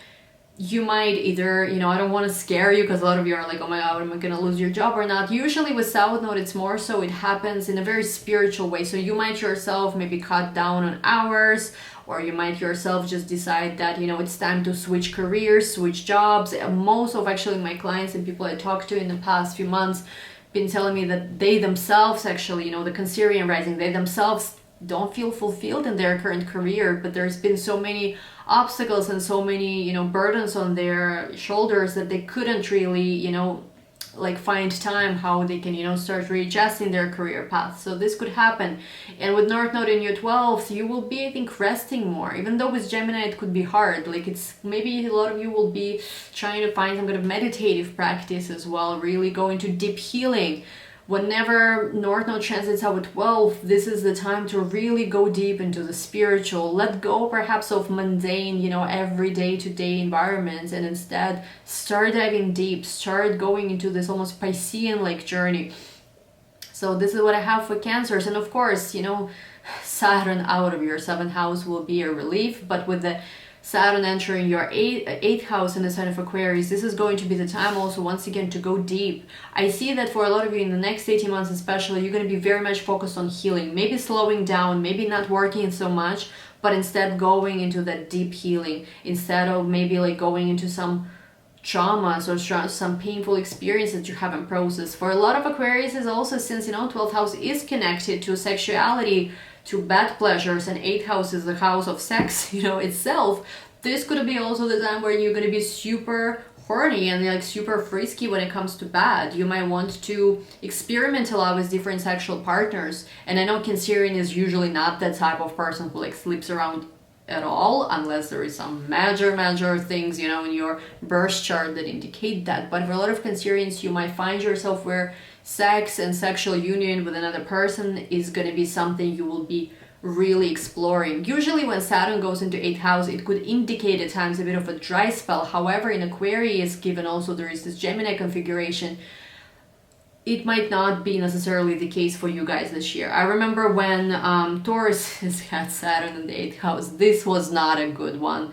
you might either, you know, I don't want to scare you because a lot of you are like, oh my god, am I gonna lose your job or not? Usually with South Node, it's more so it happens in a very spiritual way. So you might yourself maybe cut down on hours, or you might yourself just decide that, you know, it's time to switch careers, switch jobs. Most of actually my clients and people I talked to in the past few months been telling me that they themselves actually, you know, the Cancerian rising, they themselves don't feel fulfilled in their current career, but there's been so many obstacles and so many, you know, burdens on their shoulders that they couldn't really, you know, like find time how they can, you know, start readjusting their career path. So this could happen. And with North Node in your 12th, you will be, I think, resting more. Even though with Gemini it could be hard, like it's maybe a lot of you will be trying to find some kind of meditative practice as well, really go into deep healing. Whenever North Node transits out with 12, this is the time to really go deep into the spiritual, let go perhaps of mundane, you know, everyday to day environments, and instead start diving deep, start going into this almost Piscean like journey. So this is what I have for Cancers. And of course, you know, Saturn out of your 7th house will be a relief, but with the Saturn entering your 8th house in the sign of Aquarius, this is going to be the time also once again to go deep. I see that for a lot of you in the next 18 months especially, you're going to be very much focused on healing, maybe slowing down, maybe not working so much, but instead going into that deep healing, instead of maybe like going into some traumas or some painful experiences that you haven't processed. For a lot of Aquarius is also, since, you know, 12th house is connected to sexuality, to bad pleasures, and 8th house is the house of sex, you know, itself, this could be also the time where you're going to be super horny and like super frisky when it comes to bad. You might want to experiment a lot with different sexual partners. And I know Cancerian is usually not that type of person who like sleeps around at all, unless there is some major things, you know, in your birth chart that indicate that. But for a lot of Cancerians, you might find yourself where sex and sexual union with another person is going to be something you will be really exploring. Usually when Saturn goes into 8th house, it could indicate at times a bit of a dry spell. However, in Aquarius, given also there is this Gemini configuration, it might not be necessarily the case for you guys this year. I remember when Taurus had Saturn in the 8th house, this was not a good one.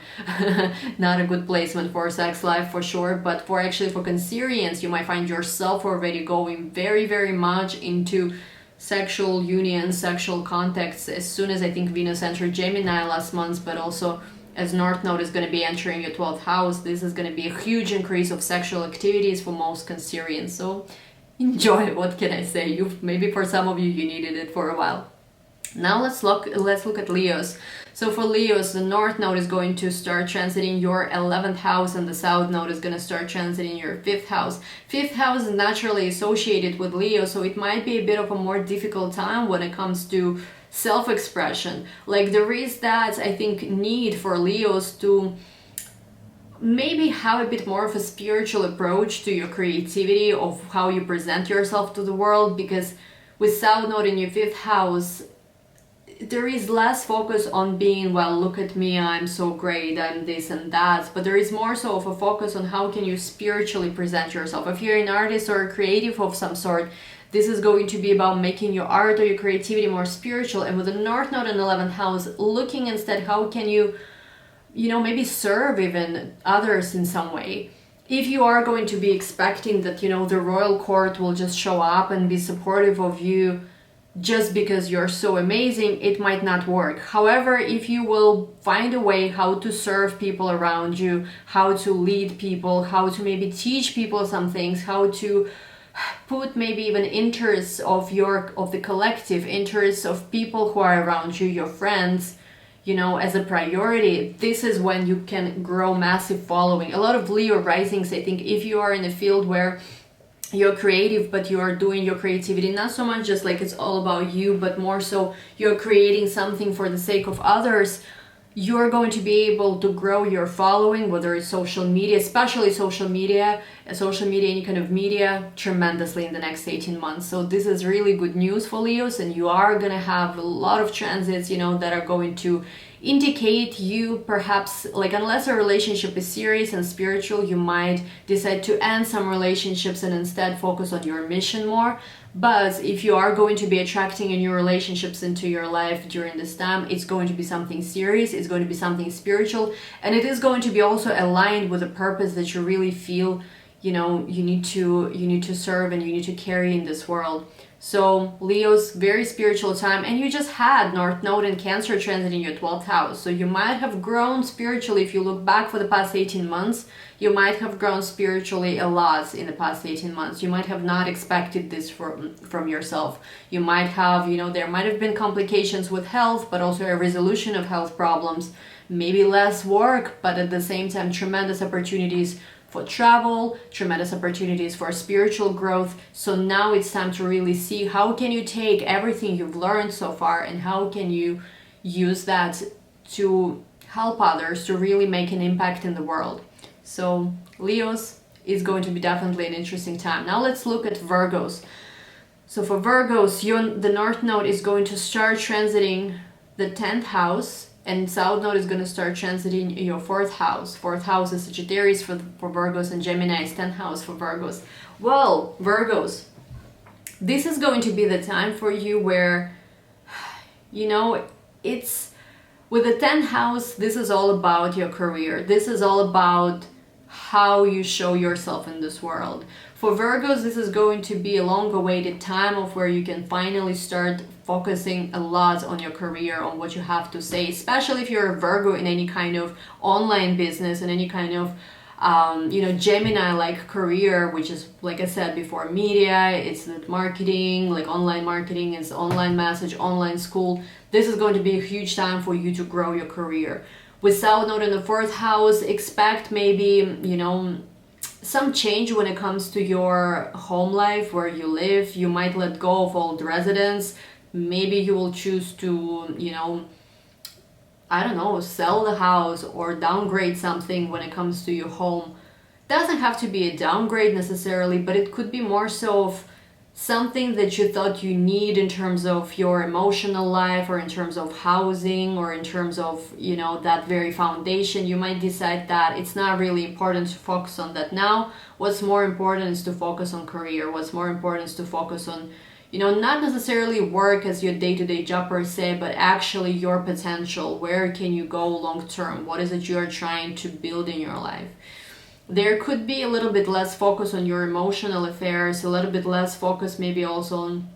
Not a good placement for sex life for sure, but for Cancerians, you might find yourself already going very much into sexual union, sexual contacts as soon as I think Venus entered Gemini last month, but also as North Node is going to be entering your 12th house, this is going to be a huge increase of sexual activities for most Cancerians. So enjoy, what can I say? Maybe for some of you, you needed it for a while. Now let's look at Leos. So for Leos, the North Node is going to start transiting your 11th house, and the South Node is going to start transiting your 5th house. 5th house is naturally associated with Leo, so it might be a bit of a more difficult time when it comes to self-expression. Like there is that, I think, need for Leos to maybe have a bit more of a spiritual approach to your creativity, of how you present yourself to the world, because with South Node in your 5th house, there is less focus on being, well, look at me, I'm so great, I'm this and that, but there is more so of a focus on how can you spiritually present yourself. If you're an artist or a creative of some sort, this is going to be about making your art or your creativity more spiritual. And with the North Node in 11th house, looking instead how can you know, maybe serve even others in some way. If you are going to be expecting that, you know, the royal court will just show up and be supportive of you just because you're so amazing, it might not work. However, if you will find a way how to serve people around you, how to lead people, how to maybe teach people some things, how to put maybe even interests of the collective, interests of people who are around you, your friends, you know, as a priority, this is when you can grow massive following. A lot of Leo risings, I think, if you are in a field where you're creative, but you are doing your creativity not so much just like it's all about you, but more so you're creating something for the sake of others, you're going to be able to grow your following, whether it's social media, especially social media, any kind of media, tremendously in the next 18 months. So this is really good news for Leos, and you are going to have a lot of transits, you know, that are going to indicate you perhaps, like, unless a relationship is serious and spiritual, you might decide to end some relationships and instead focus on your mission more. But if you are going to be attracting new relationships into your life during this time, it's going to be something serious, it's going to be something spiritual, and it is going to be also aligned with a purpose that you really feel, you know, you need to serve and you need to carry in this world. So Leo's very spiritual time, and you just had North Node and Cancer transit in your 12th house. So you might have grown spiritually. If you look back for the past 18 months, you might have grown spiritually a lot in the past 18 months. You might have not expected this from yourself. You might have, you know, there might have been complications with health, but also a resolution of health problems, maybe less work, but at the same time, tremendous opportunities for travel, tremendous opportunities for spiritual growth. So now it's time to really see how can you take everything you've learned so far and how can you use that to help others, to really make an impact in the world. So Leos is going to be definitely an interesting time. Now let's look at Virgos. So for Virgos, the North Node is going to start transiting the 10th house, and South Node is going to start transiting your 4th house. 4th house is Sagittarius for Virgos, and Gemini is 10th house for Virgos. Well, Virgos, this is going to be the time for you where, you know, it's with the 10th house, this is all about your career. This is all about how you show yourself in this world. For Virgos, this is going to be a long-awaited time of where you can finally start focusing a lot on your career, on what you have to say, especially if you're a Virgo in any kind of online business and any kind of Gemini like career, which is, like I said before, media, it's marketing, like online marketing, it's online message, online school. This is going to be a huge time for you to grow your career. With South Node in the 4th house, expect maybe, some change when it comes to your home life, where you live. You might let go of old residence. Maybe you will choose to, I don't know, sell the house or downgrade something when it comes to your home. Doesn't have to be a downgrade necessarily, but it could be more so of something that you thought you need in terms of your emotional life, or in terms of housing, or in terms of, that very foundation. You might decide that it's not really important to focus on that now. What's more important is to focus on career. What's more important is to focus on, not necessarily work as your day-to-day job per se, but actually your potential. Where can you go long term? What is it you're trying to build in your life? There could be a little bit less focus on your emotional affairs, a little bit less focus maybe also on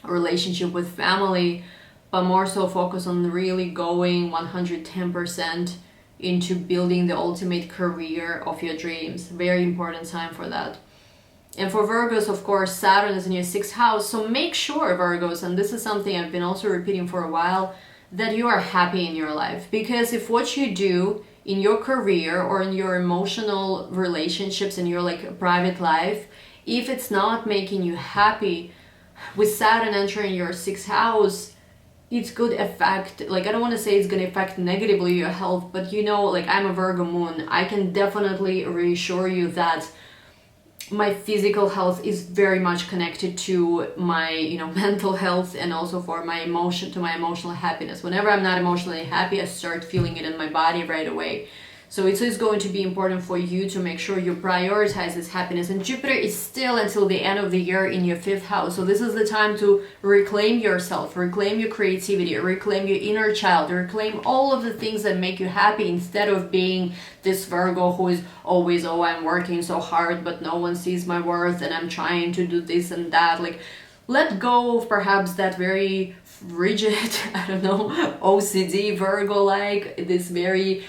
a relationship with family, but more so focus on really going 110% into building the ultimate career of your dreams. Very important time for that. And for Virgos, of course, Saturn is in your 6th house. So make sure, Virgos, and this is something I've been also repeating for a while, that you are happy in your life. Because if what you do in your career or in your emotional relationships, in your private life, if it's not making you happy, with Saturn entering your 6th house, it could affect, I don't want to say it's going to affect negatively your health, but I'm a Virgo moon. I can definitely reassure you that my physical health is very much connected to my mental health, and also for my emotional happiness. Whenever I'm not emotionally happy, I start feeling it in my body right away. So it is going to be important for you to make sure you prioritize this happiness. And Jupiter is still until the end of the year in your 5th house. So this is the time to reclaim yourself, reclaim your creativity, reclaim your inner child, reclaim all of the things that make you happy, instead of being this Virgo who is always, oh, I'm working so hard, but no one sees my worth, and I'm trying to do this and that. Let go of perhaps that very rigid, OCD Virgo, this very,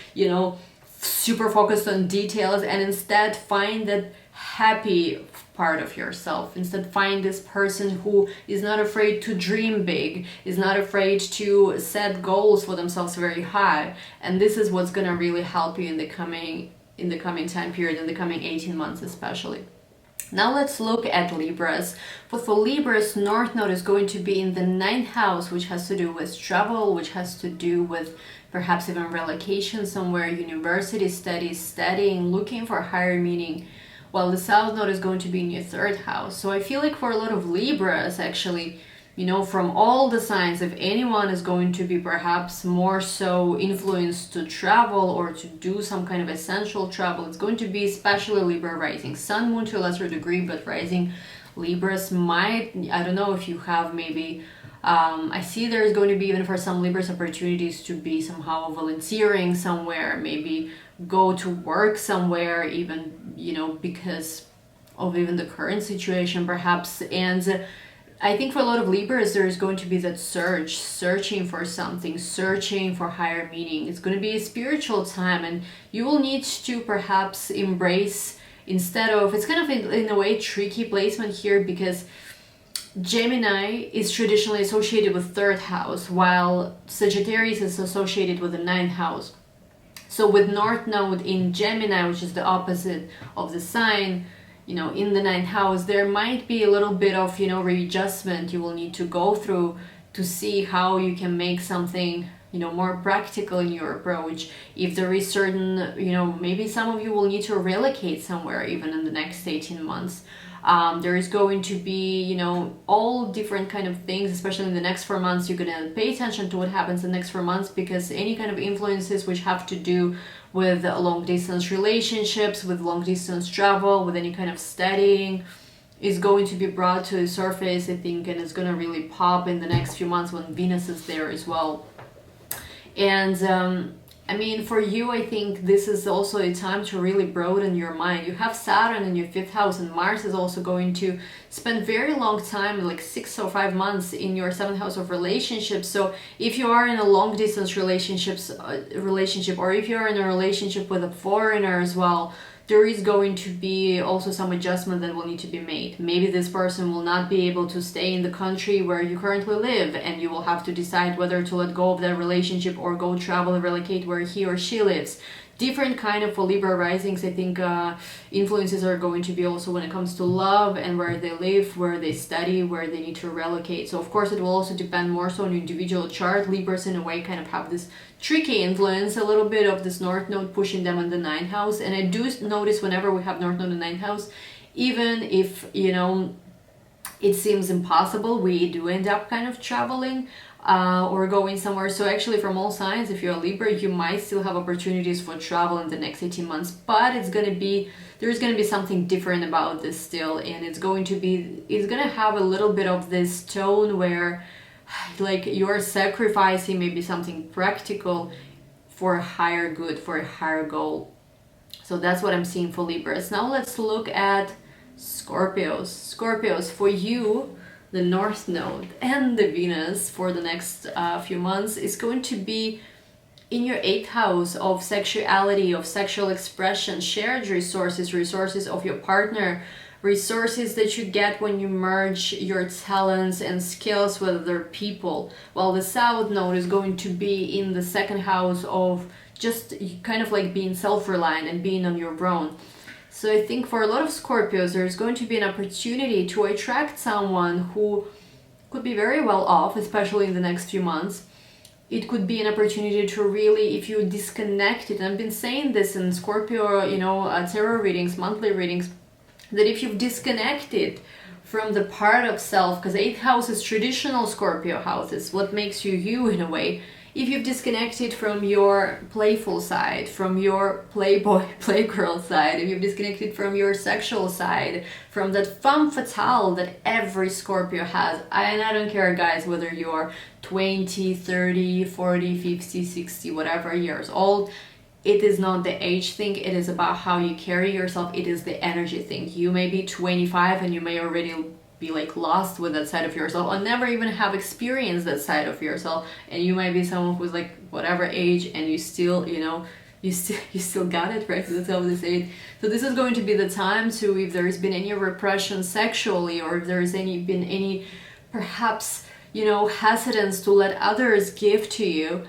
super focused on details, and instead find that happy part of yourself. Instead, find this person who is not afraid to dream big, is not afraid to set goals for themselves very high. And this is what's going to really help you in the coming time period, in the coming 18 months especially. Now let's look at Libras. But for Libras, North Node is going to be in the 9th house, which has to do with travel, which has to do with perhaps even relocation somewhere, university studies, studying, looking for higher meaning, while the South Node is going to be in your 3rd house. So I feel like for a lot of Libras, actually, from all the signs, if anyone is going to be perhaps more so influenced to travel or to do some kind of essential travel, it's going to be especially Libra rising. Sun, Moon to a lesser degree, but rising Libras might, I don't know if you have maybe, I see there's going to be, even for some Libras, opportunities to be somehow volunteering somewhere, maybe go to work somewhere, even, because of even the current situation perhaps. And I think for a lot of Libras, there is going to be that searching for something, searching for higher meaning. It's going to be a spiritual time, and you will need to perhaps embrace, instead of, it's kind of in a way tricky placement here, because Gemini is traditionally associated with 3rd house, while Sagittarius is associated with the 9th house. So with North Node in Gemini, which is the opposite of the sign, in the 9th house, there might be a little bit of, readjustment you will need to go through to see how you can make something, more practical in your approach. If there is certain, maybe some of you will need to relocate somewhere even in the next 18 months. There is going to be, all different kind of things, especially in the next 4 months. You're going to pay attention to what happens in the next 4 months, because any kind of influences which have to do with long distance relationships, with long distance travel, with any kind of studying, is going to be brought to the surface, I think, and it's going to really pop in the next few months when Venus is there as well. And for you, I think this is also a time to really broaden your mind. You have Saturn in your 5th house, and Mars is also going to spend very long time, like 6 or 5 months, in your 7th house of relationships. So if you are in a long distance relationship, or if you're in a relationship with a foreigner as well, there is going to be also some adjustment that will need to be made. Maybe this person will not be able to stay in the country where you currently live, and you will have to decide whether to let go of that relationship or go travel and relocate where he or she lives. Different kind of, for Libra risings, I think influences are going to be also when it comes to love and where they live, where they study, where they need to relocate. So of course it will also depend more so on your individual chart. Libras in a way kind of have this tricky influence, a little bit of this North Node pushing them in the 9th house. And I do notice whenever we have North Node in the 9th house, even if, you know, it seems impossible, we do end up kind of traveling or going somewhere. So actually from all signs, if you're a Libra, you might still have opportunities for travel in the next 18 months, but it's going to be, there's going to be something different about this still, and it's going to have a little bit of this tone where like you're sacrificing maybe something practical for a higher good, for a higher goal. So that's what I'm seeing for Libras. Now let's look at Scorpios, for you, the North Node and the Venus for the next few months is going to be in your 8th house of sexuality, of sexual expression, shared resources of your partner, resources that you get when you merge your talents and skills with other people. While the South Node is going to be in the 2nd house of just kind of like being self-reliant and being on your own. So I think for a lot of Scorpios, there's going to be an opportunity to attract someone who could be very well off, especially in the next few months. It could be an opportunity to really, if you disconnected, and I've been saying this in Scorpio, you know, tarot readings, monthly readings, that if you've disconnected from the part of self, because 8th house is traditional Scorpio houses, what makes you you in a way. If you've disconnected from your playful side, from your playboy, playgirl side, if you've disconnected from your sexual side, from that femme fatale that every Scorpio has, and I don't care, guys, whether you're 20, 30, 40, 50, 60, whatever years old, it is not the age thing, it is about how you carry yourself, it is the energy thing. You may be 25 and you may already be like lost with that side of yourself, or never even have experienced that side of yourself, and you might be someone who's like whatever age and you still, you know, you still got it, right? So that's how they say it. So this is going to be the time to, if there's been any repression sexually, or if there's been any perhaps, you know, hesitance to let others give to you,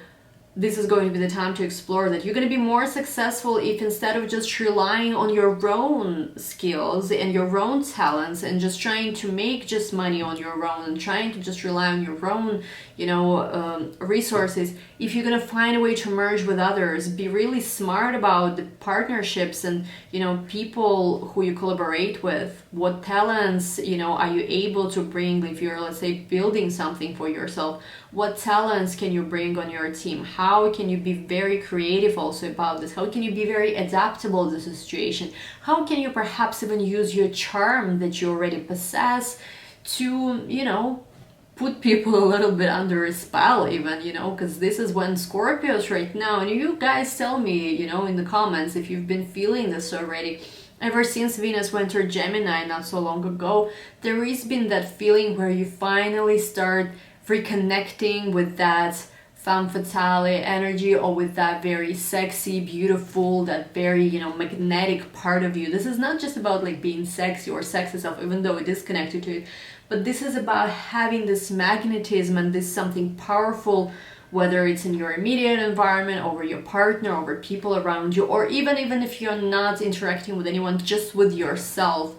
this is going to be the time to explore that. You're going to be more successful if, instead of just relying on your own skills and your own talents and just trying to make just money on your own and trying to just rely on your own, you know, resources, if you're going to find a way to merge with others, be really smart about the partnerships and, you know, people who you collaborate with, what talents, you know, are you able to bring if you're, let's say, building something for yourself. What talents can you bring on your team? How can you be very creative also about this? How can you be very adaptable to the situation? How can you perhaps even use your charm that you already possess to, you know, put people a little bit under a spell even, you know, because this is when Scorpios right now, and you guys tell me, you know, in the comments if you've been feeling this already. Ever since Venus went to Gemini not so long ago, there has been that feeling where you finally start reconnecting with that femme fatale energy, or with that very sexy, beautiful, that very, you know, magnetic part of you. This is not just about like being sexy or sex itself, even though it is connected to it, but this is about having this magnetism and this something powerful, whether it's in your immediate environment, over your partner, over people around you, or even if you're not interacting with anyone, just with yourself,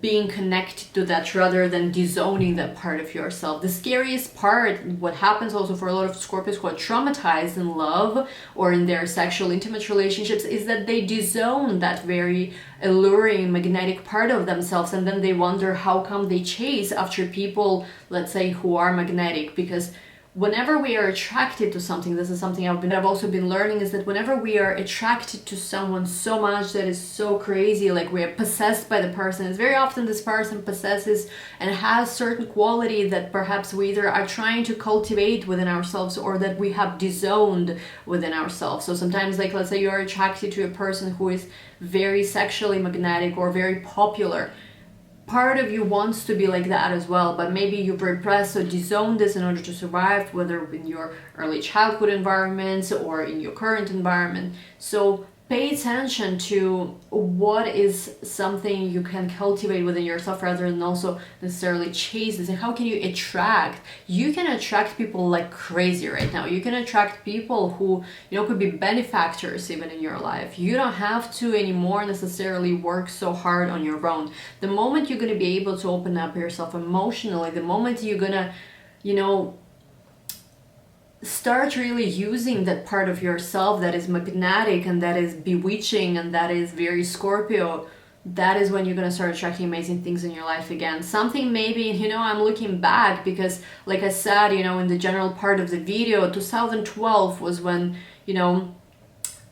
being connected to that rather than disowning that part of yourself. The scariest part, what happens also for a lot of Scorpios who are traumatized in love or in their sexual intimate relationships, is that they disown that very alluring magnetic part of themselves, and then they wonder how come they chase after people, let's say, who are magnetic. Because whenever we are attracted to something, this is something I've also been learning, is that whenever we are attracted to someone so much that is so crazy, like we are possessed by the person, it's very often this person possesses and has certain quality that perhaps we either are trying to cultivate within ourselves or that we have disowned within ourselves. So sometimes, like, let's say you are attracted to a person who is very sexually magnetic or very popular. Part of you wants to be like that as well, but maybe you've repressed or disowned this in order to survive, whether in your early childhood environments or in your current environment. So pay attention to what is something you can cultivate within yourself rather than also necessarily chase this. And how can you attract? You can attract people like crazy right now. You can attract people who, you know, could be benefactors even in your life. You don't have to anymore necessarily work so hard on your own. The moment you're going to be able to open up yourself emotionally, the moment you're going to, you know, start really using that part of yourself that is magnetic and that is bewitching and that is very Scorpio, that is when you're going to start attracting amazing things in your life again. Something maybe, you know, I'm looking back because like I said, you know, in the general part of the video, 2012 was when, you know,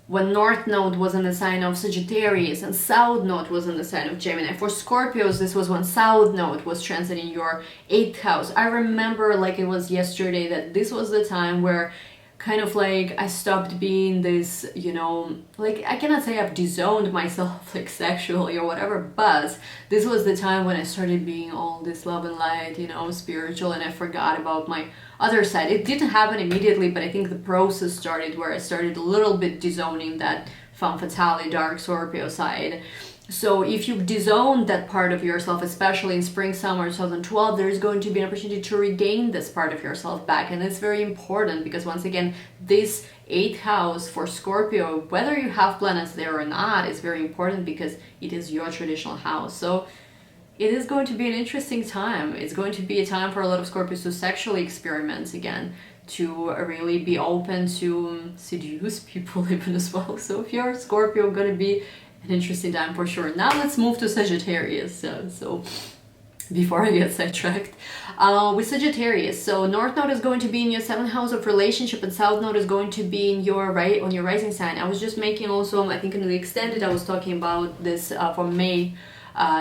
when North Node was in the sign of Sagittarius and South Node was in the sign of Gemini. For Scorpios, this was when South Node was transiting your 8th house. I remember like it was yesterday that this was the time where kind of like I stopped being this, you know, like I cannot say I've disowned myself like sexually or whatever, but this was the time when I started being all this love and light, you know, spiritual, and I forgot about my other side. It didn't happen immediately, but I think the process started where I started a little bit disowning that femme fatale dark Scorpio side. So if you disown that part of yourself, especially in spring summer 2012, there's going to be an opportunity to regain this part of yourself back. And it's very important because once again, this 8th house for Scorpio, whether you have planets there or not, is very important because it is your traditional house. So it is going to be an interesting time. It's going to be a time for a lot of Scorpios to sexually experiment again, to really be open to seduce people even as well. So if you're a Scorpio, going to be an interesting time for sure. Now let's move to Sagittarius. So before I get sidetracked, with Sagittarius, so North Node is going to be in your 7th house of relationship and South Node is going to be in your on your rising sign. I was just making also, I think in the extended, I was talking about this for May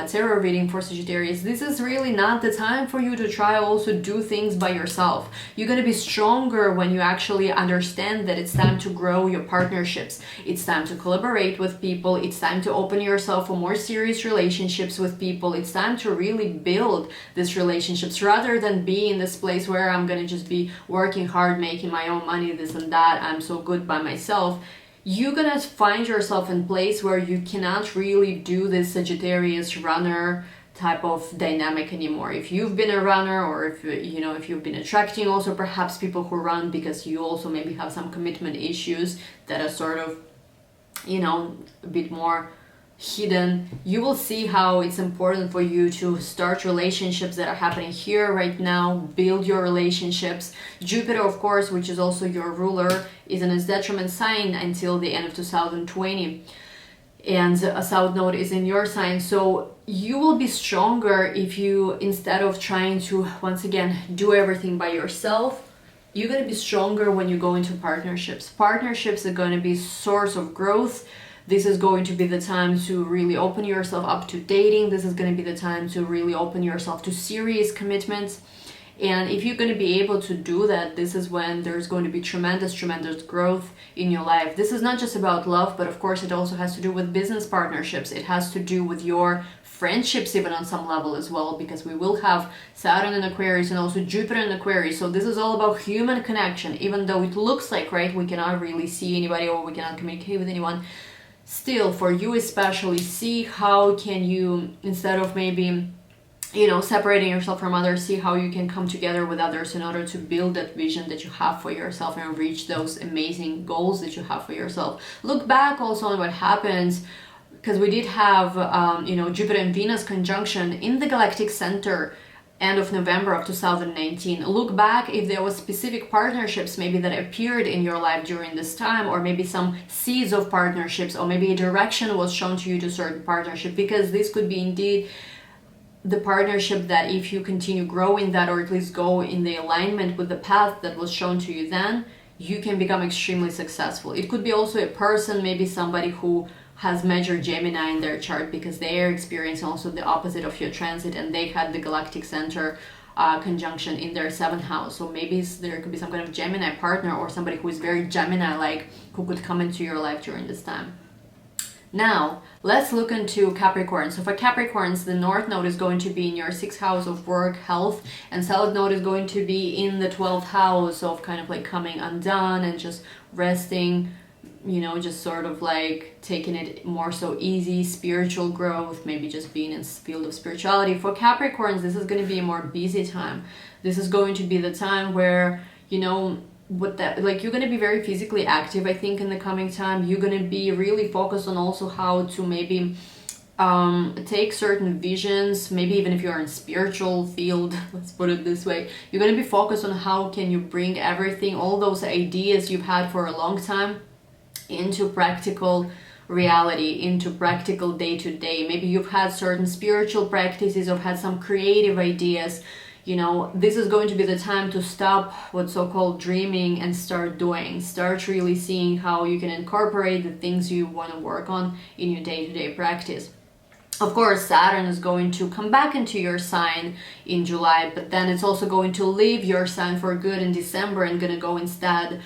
tarot reading for Sagittarius. This is really not the time for you to try also do things by yourself. You're going to be stronger when you actually understand that it's time to grow your partnerships. It's time to collaborate with people. It's time to open yourself for more serious relationships with people. It's time to really build these relationships rather than be in this place where I'm going to just be working hard, making my own money, this and that. I'm so good by myself. You're gonna find yourself in a place where you cannot really do this Sagittarius runner type of dynamic anymore. If you've been a runner, or if you know, if you've been attracting also perhaps people who run because you also maybe have some commitment issues that are sort of, you know, a bit more hidden, you will see how it's important for you to start relationships that are happening here right now, build your relationships. Jupiter, of course, which is also your ruler, is in its detriment sign until the end of 2020, and a South Node is in your sign. So you will be stronger if you, instead of trying to once again do everything by yourself, you're going to be stronger when you go into partnerships. Partnerships are going to be a source of growth. This is going to be the time to really open yourself up to dating. This is going to be the time to really open yourself to serious commitments. And if you're going to be able to do that, this is when there's going to be tremendous growth in your life. This is not just about love, but of course it also has to do with business partnerships. It has to do with your friendships even on some level as well, because we will have Saturn in Aquarius and also Jupiter in Aquarius. So this is all about human connection. Even though it looks like, right, we cannot really see anybody or we cannot communicate with anyone, still for you especially, see how can you, instead of maybe, you know, separating yourself from others, see how you can come together with others in order to build that vision that you have for yourself and reach those amazing goals that you have for yourself. Look back also on what happens, because we did have you know, Jupiter and Venus conjunction in the galactic center end of November of 2019. Look back if there was specific partnerships maybe that appeared in your life during this time, or maybe some seeds of partnerships, or maybe a direction was shown to you to certain partnership, because this could be indeed the partnership that if you continue growing that, or at least go in the alignment with the path that was shown to you, then you can become extremely successful. It could be also a person, maybe somebody who has major Gemini in their chart, because they are experiencing also the opposite of your transit, and they had the galactic center conjunction in their 7th house. So maybe there could be some kind of Gemini partner, or somebody who is very Gemini-like, who could come into your life during this time. Now, let's look into Capricorn. So for Capricorns, the North Node is going to be in your 6th house of work, health, and South Node is going to be in the 12th house of kind of like coming undone and just resting, you know, just sort of like taking it more so easy, spiritual growth, maybe just being in the field of spirituality. For Capricorns, this is going to be a more busy time. This is going to be the time where, you know, what that, like, you're going to be very physically active, I think, in the coming time. You're going to be really focused on also how to maybe take certain visions, maybe even if you're in spiritual field, let's put it this way, you're going to be focused on how can you bring everything, all those ideas you've had for a long time, into practical reality, into practical day-to-day. Maybe you've had certain spiritual practices, you've had some creative ideas. You know, this is going to be the time to stop what's so-called dreaming and start doing. Start really seeing how you can incorporate the things you want to work on in your day-to-day practice. Of course, Saturn is going to come back into your sign in July, but then it's also going to leave your sign for good in December and going to go instead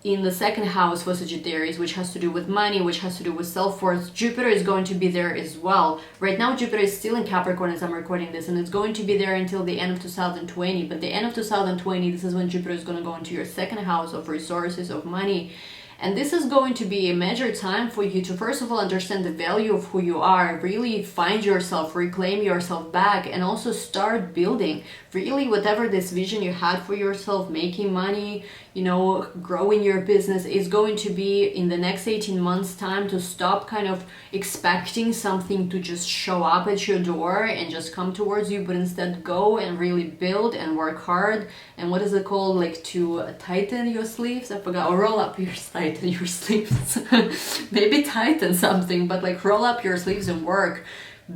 in the second house for Sagittarius, which has to do with money, which has to do with self-worth. Jupiter is going to be there as well. Right now, Jupiter is still in Capricorn as I'm recording this, and it's going to be there until the end of 2020. But the end of 2020, this is when Jupiter is going to go into your second house of resources, of money. And this is going to be a major time for you to, first of all, understand the value of who you are, really find yourself, reclaim yourself back, and also start building really whatever this vision you had for yourself, making money, you know, growing your business, is going to be in the next 18 months time to stop kind of expecting something to just show up at your door and just come towards you, but instead go and really build and work hard. And what is it called? Like to tighten your sleeves? I forgot. Or roll up your sleeves. Maybe tighten something, but like roll up your sleeves and work.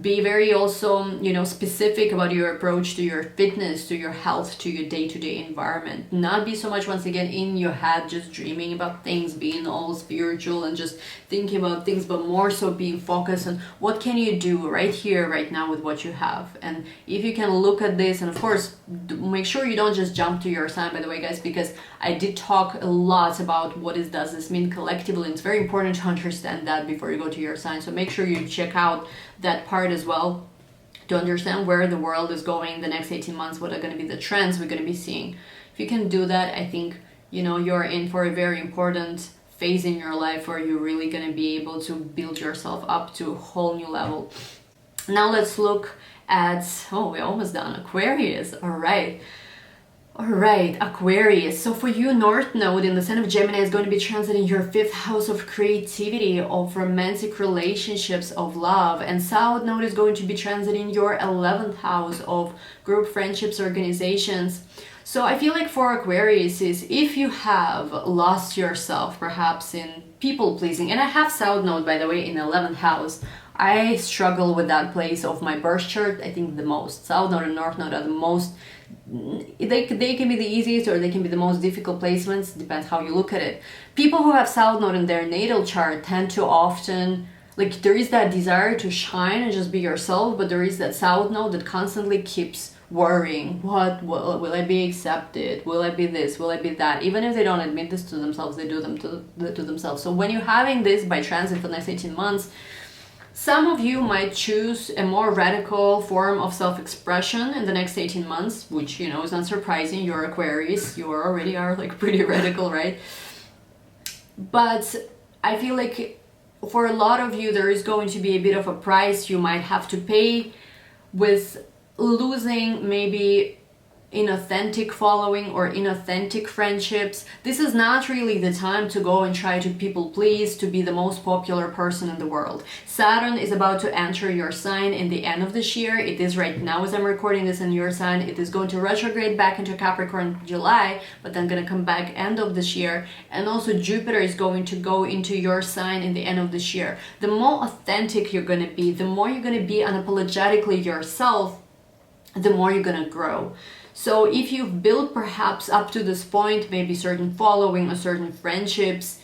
Be very also, you know, specific about your approach to your fitness, to your health, to your day-to-day environment. Not be so much, once again, in your head, just dreaming about things, being all spiritual and just thinking about things, but more so being focused on what can you do right here, right now with what you have. And if you can look at this, and of course, make sure you don't just jump to your sign, by the way, guys, because I did talk a lot about what does this mean collectively. And it's very important to understand that before you go to your sign. So make sure you check out that part as well to understand where the world is going the next 18 months, what are going to be the trends we're going to be seeing. If you can do that, I think, you know, you're in for a very important phase in your life where you're really going to be able to build yourself up to a whole new level. Now let's look at, oh, we're almost done, Aquarius. All right, Aquarius. So for you, North Node in the sign of Gemini is going to be transiting your 5th house of creativity, of romantic relationships, of love. And South Node is going to be transiting your 11th house of group friendships, organizations. So I feel like for Aquarius is if you have lost yourself perhaps in people pleasing, and I have South Node, by the way, in 11th house. I struggle with that place of my birth chart, I think, the most. South Node and North Node are the most, they can be the easiest or they can be the most difficult placements, depends how you look at it. People who have South Node in their natal chart tend to often, like, there is that desire to shine and just be yourself, but there is that South Node that constantly keeps worrying. What will I be accepted? Will I be this? Will I be that? Even if they don't admit this to themselves, they do them to themselves. So when you're having this by transit for the next 18 months, some of you might choose a more radical form of self-expression in the next 18 months, which, you know, is not surprising. You're Aquarius, you already are like pretty radical, right? But I feel like for a lot of you, there is going to be a bit of a price you might have to pay with losing maybe inauthentic following or inauthentic friendships. This is not really the time to go and try to people please, to be the most popular person in the world. Saturn is about to enter your sign in the end of this year. It is right now as I'm recording this in your sign. It is going to retrograde back into Capricorn in July, but then going to come back end of this year. And also Jupiter is going to go into your sign in the end of this year. The more authentic you're going to be, the more you're going to be unapologetically yourself, the more you're going to grow. So if you've built perhaps up to this point, maybe certain following or certain friendships,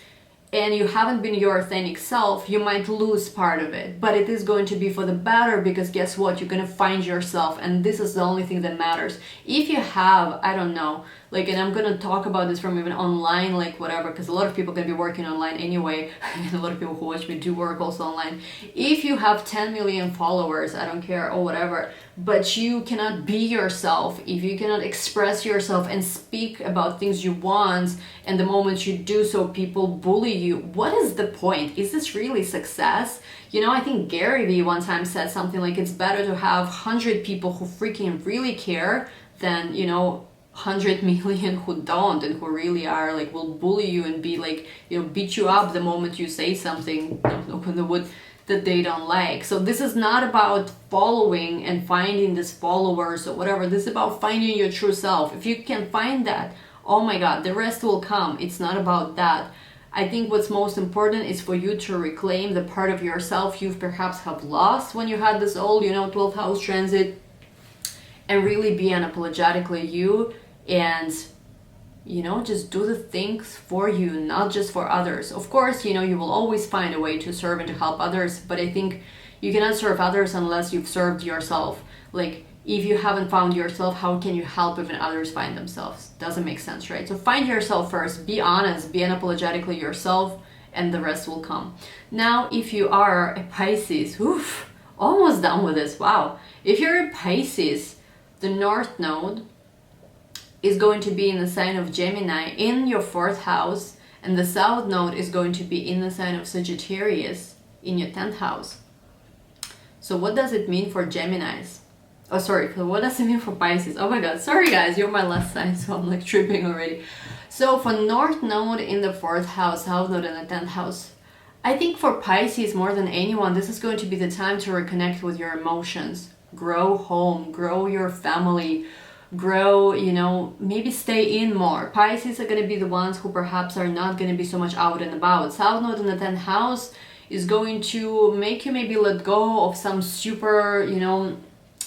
and you haven't been your authentic self, you might lose part of it. But it is going to be for the better, because guess what? You're going to find yourself, and this is the only thing that matters. If you have, I don't know, Like, and I'm gonna talk about this from even online, like whatever, because a lot of people can be working online anyway, and a lot of people who watch me do work also online. If you have 10 million followers, I don't care, or whatever, but you cannot be yourself, if you cannot express yourself and speak about things you want, and the moment you do so, people bully you, what is the point? Is this really success? You know, I think Gary Vee one time said something like, it's better to have 100 people who freaking really care than, you know, 100 million who don't, and who really are like, will bully you and be like, you know, beat you up the moment you say something, open the wood, that they don't like. So this is not about following and finding these followers or whatever. This is about finding your true self. If you can find that, oh my god, the rest will come. It's not about that. I think what's most important is for you to reclaim the part of yourself you perhaps have lost when you had this old, you know, 12th house transit, and really be unapologetically you, and, you know, just do the things for you, not just for others. Of course, you know, you will always find a way to serve and to help others, but I think you cannot serve others unless you've served yourself. Like, if you haven't found yourself, how can you help even others find themselves? Doesn't make sense, right? So find yourself first, be honest, be unapologetically yourself, and the rest will come. Now, if you are a Pisces, oof, almost done with this, wow. If you're a Pisces, the North Node is going to be in the sign of Gemini in your 4th house, and the South Node is going to be in the sign of Sagittarius in your 10th house. So what does it mean for Geminis? Oh, sorry, what does it mean for Pisces? Oh my god, sorry guys, you're my last sign, so I'm like tripping already. So for North Node in the 4th house, South Node in the 10th house, I think for Pisces more than anyone, this is going to be the time to reconnect with your emotions. Grow home, grow your family, grow, you know, maybe stay in more. Pisces are going to be the ones who perhaps are not going to be so much out and about. South Node in the 10th house is going to make you maybe let go of some super, you know,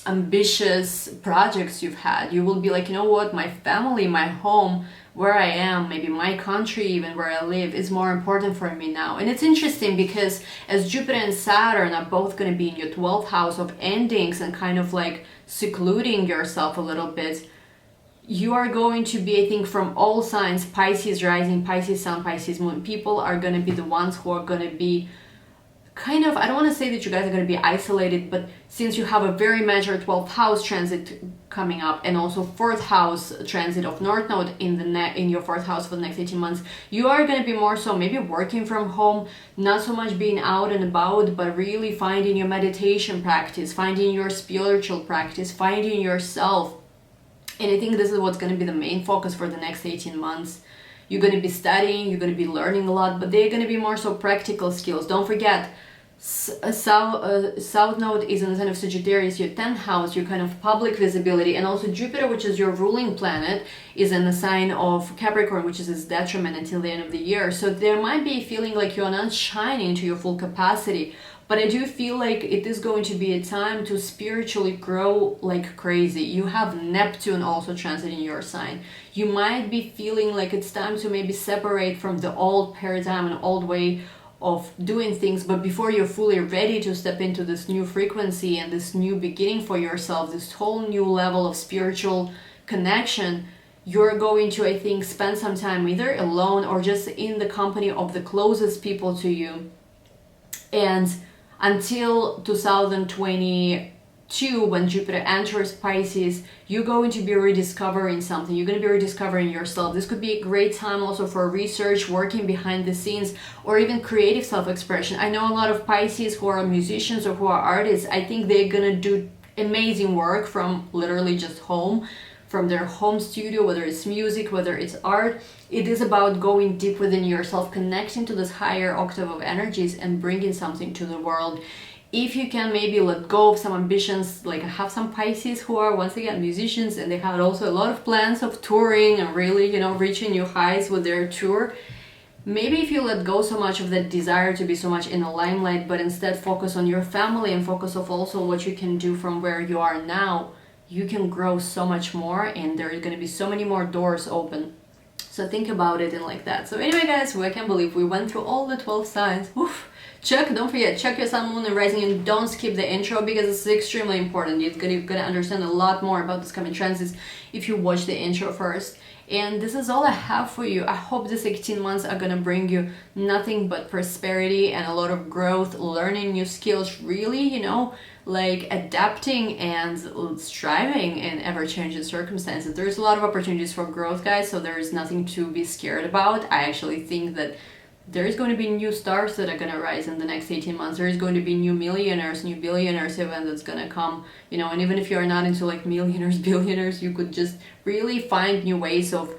ambitious projects you've had. You will be like, you know what, my family, my home, where I am, maybe my country, even where I live, is more important for me now. And it's interesting because as Jupiter and Saturn are both going to be in your 12th house of endings and kind of like secluding yourself a little bit, you are going to be, I think, from all signs, Pisces rising, Pisces sun, Pisces moon, people are going to be the ones who are going to be kind of, I don't want to say that you guys are going to be isolated, but since you have a very major 12th house transit coming up, and also 4th house transit of North Node in your 4th house for the next 18 months, you are going to be more so maybe working from home, not so much being out and about, but really finding your meditation practice, finding your spiritual practice, finding yourself. And I think this is what's going to be the main focus for the next 18 months. You're going to be studying, you're going to be learning a lot, but they're going to be more so practical skills. Don't forget, South Node is in the sign of Sagittarius, your 10th house, your kind of public visibility, and also Jupiter, which is your ruling planet, is in the sign of Capricorn, which is its detriment until the end of the year. So there might be a feeling like you're not shining to your full capacity, but I do feel like it is going to be a time to spiritually grow like crazy. You have Neptune also transiting your sign. You might be feeling like it's time to maybe separate from the old paradigm and old way of doing things, but before you're fully ready to step into this new frequency and this new beginning for yourself, this whole new level of spiritual connection, you're going to, I think, spend some time either alone or just in the company of the closest people to you. And until 2022, when Jupiter enters Pisces, you're going to be rediscovering something. You're going to be rediscovering yourself. This could be a great time also for research, working behind the scenes, or even creative self-expression. I know a lot of Pisces who are musicians or who are artists. I think they're going to do amazing work from literally just home, from their home studio, whether it's music, whether it's art. It is about going deep within yourself, connecting to this higher octave of energies and bringing something to the world. If you can maybe let go of some ambitions, like I have some Pisces who are once again musicians, and they had also a lot of plans of touring and really, you know, reaching new heights with their tour. Maybe if you let go so much of that desire to be so much in the limelight, but instead focus on your family and focus on also what you can do from where you are now, you can grow so much more, and there are going to be so many more doors open. So think about it in like that. So anyway guys, I can't believe we went through all the 12 signs. Oof. Don't forget, check your sun, moon, and rising, and don't skip the intro because it's extremely important. You're gonna understand a lot more about this coming transits if you watch the intro first. And this is all I have for you. I hope these 18 months are gonna bring you nothing but prosperity and a lot of growth, learning new skills, really, you know, like adapting and striving in ever-changing circumstances. There's a lot of opportunities for growth, guys, so there is nothing to be scared about. I actually think that there is going to be new stars that are going to rise in the next 18 months. There is going to be new millionaires, new billionaires even that's going to come, you know, and even if you're not into like millionaires, billionaires, you could just really find new ways of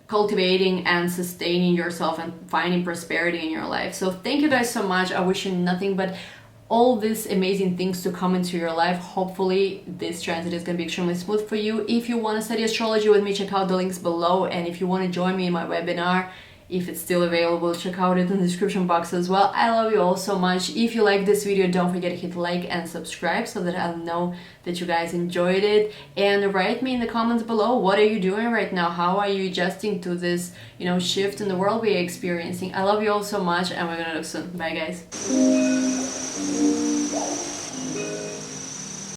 cultivating and sustaining yourself and finding prosperity in your life. So thank you guys so much. I wish you nothing but all these amazing things to come into your life. Hopefully this transit is going to be extremely smooth for you. If you want to study astrology with me, check out the links below, and if you want to join me in my webinar, if it's still available, check out it in the description box as well. I love you all so much. If you like this video, don't forget to hit like and subscribe so that I'll know that you guys enjoyed it. And write me in the comments below, what are you doing right now? How are you adjusting to this, you know, shift in the world we're experiencing? I love you all so much, and we're gonna look soon. Bye guys.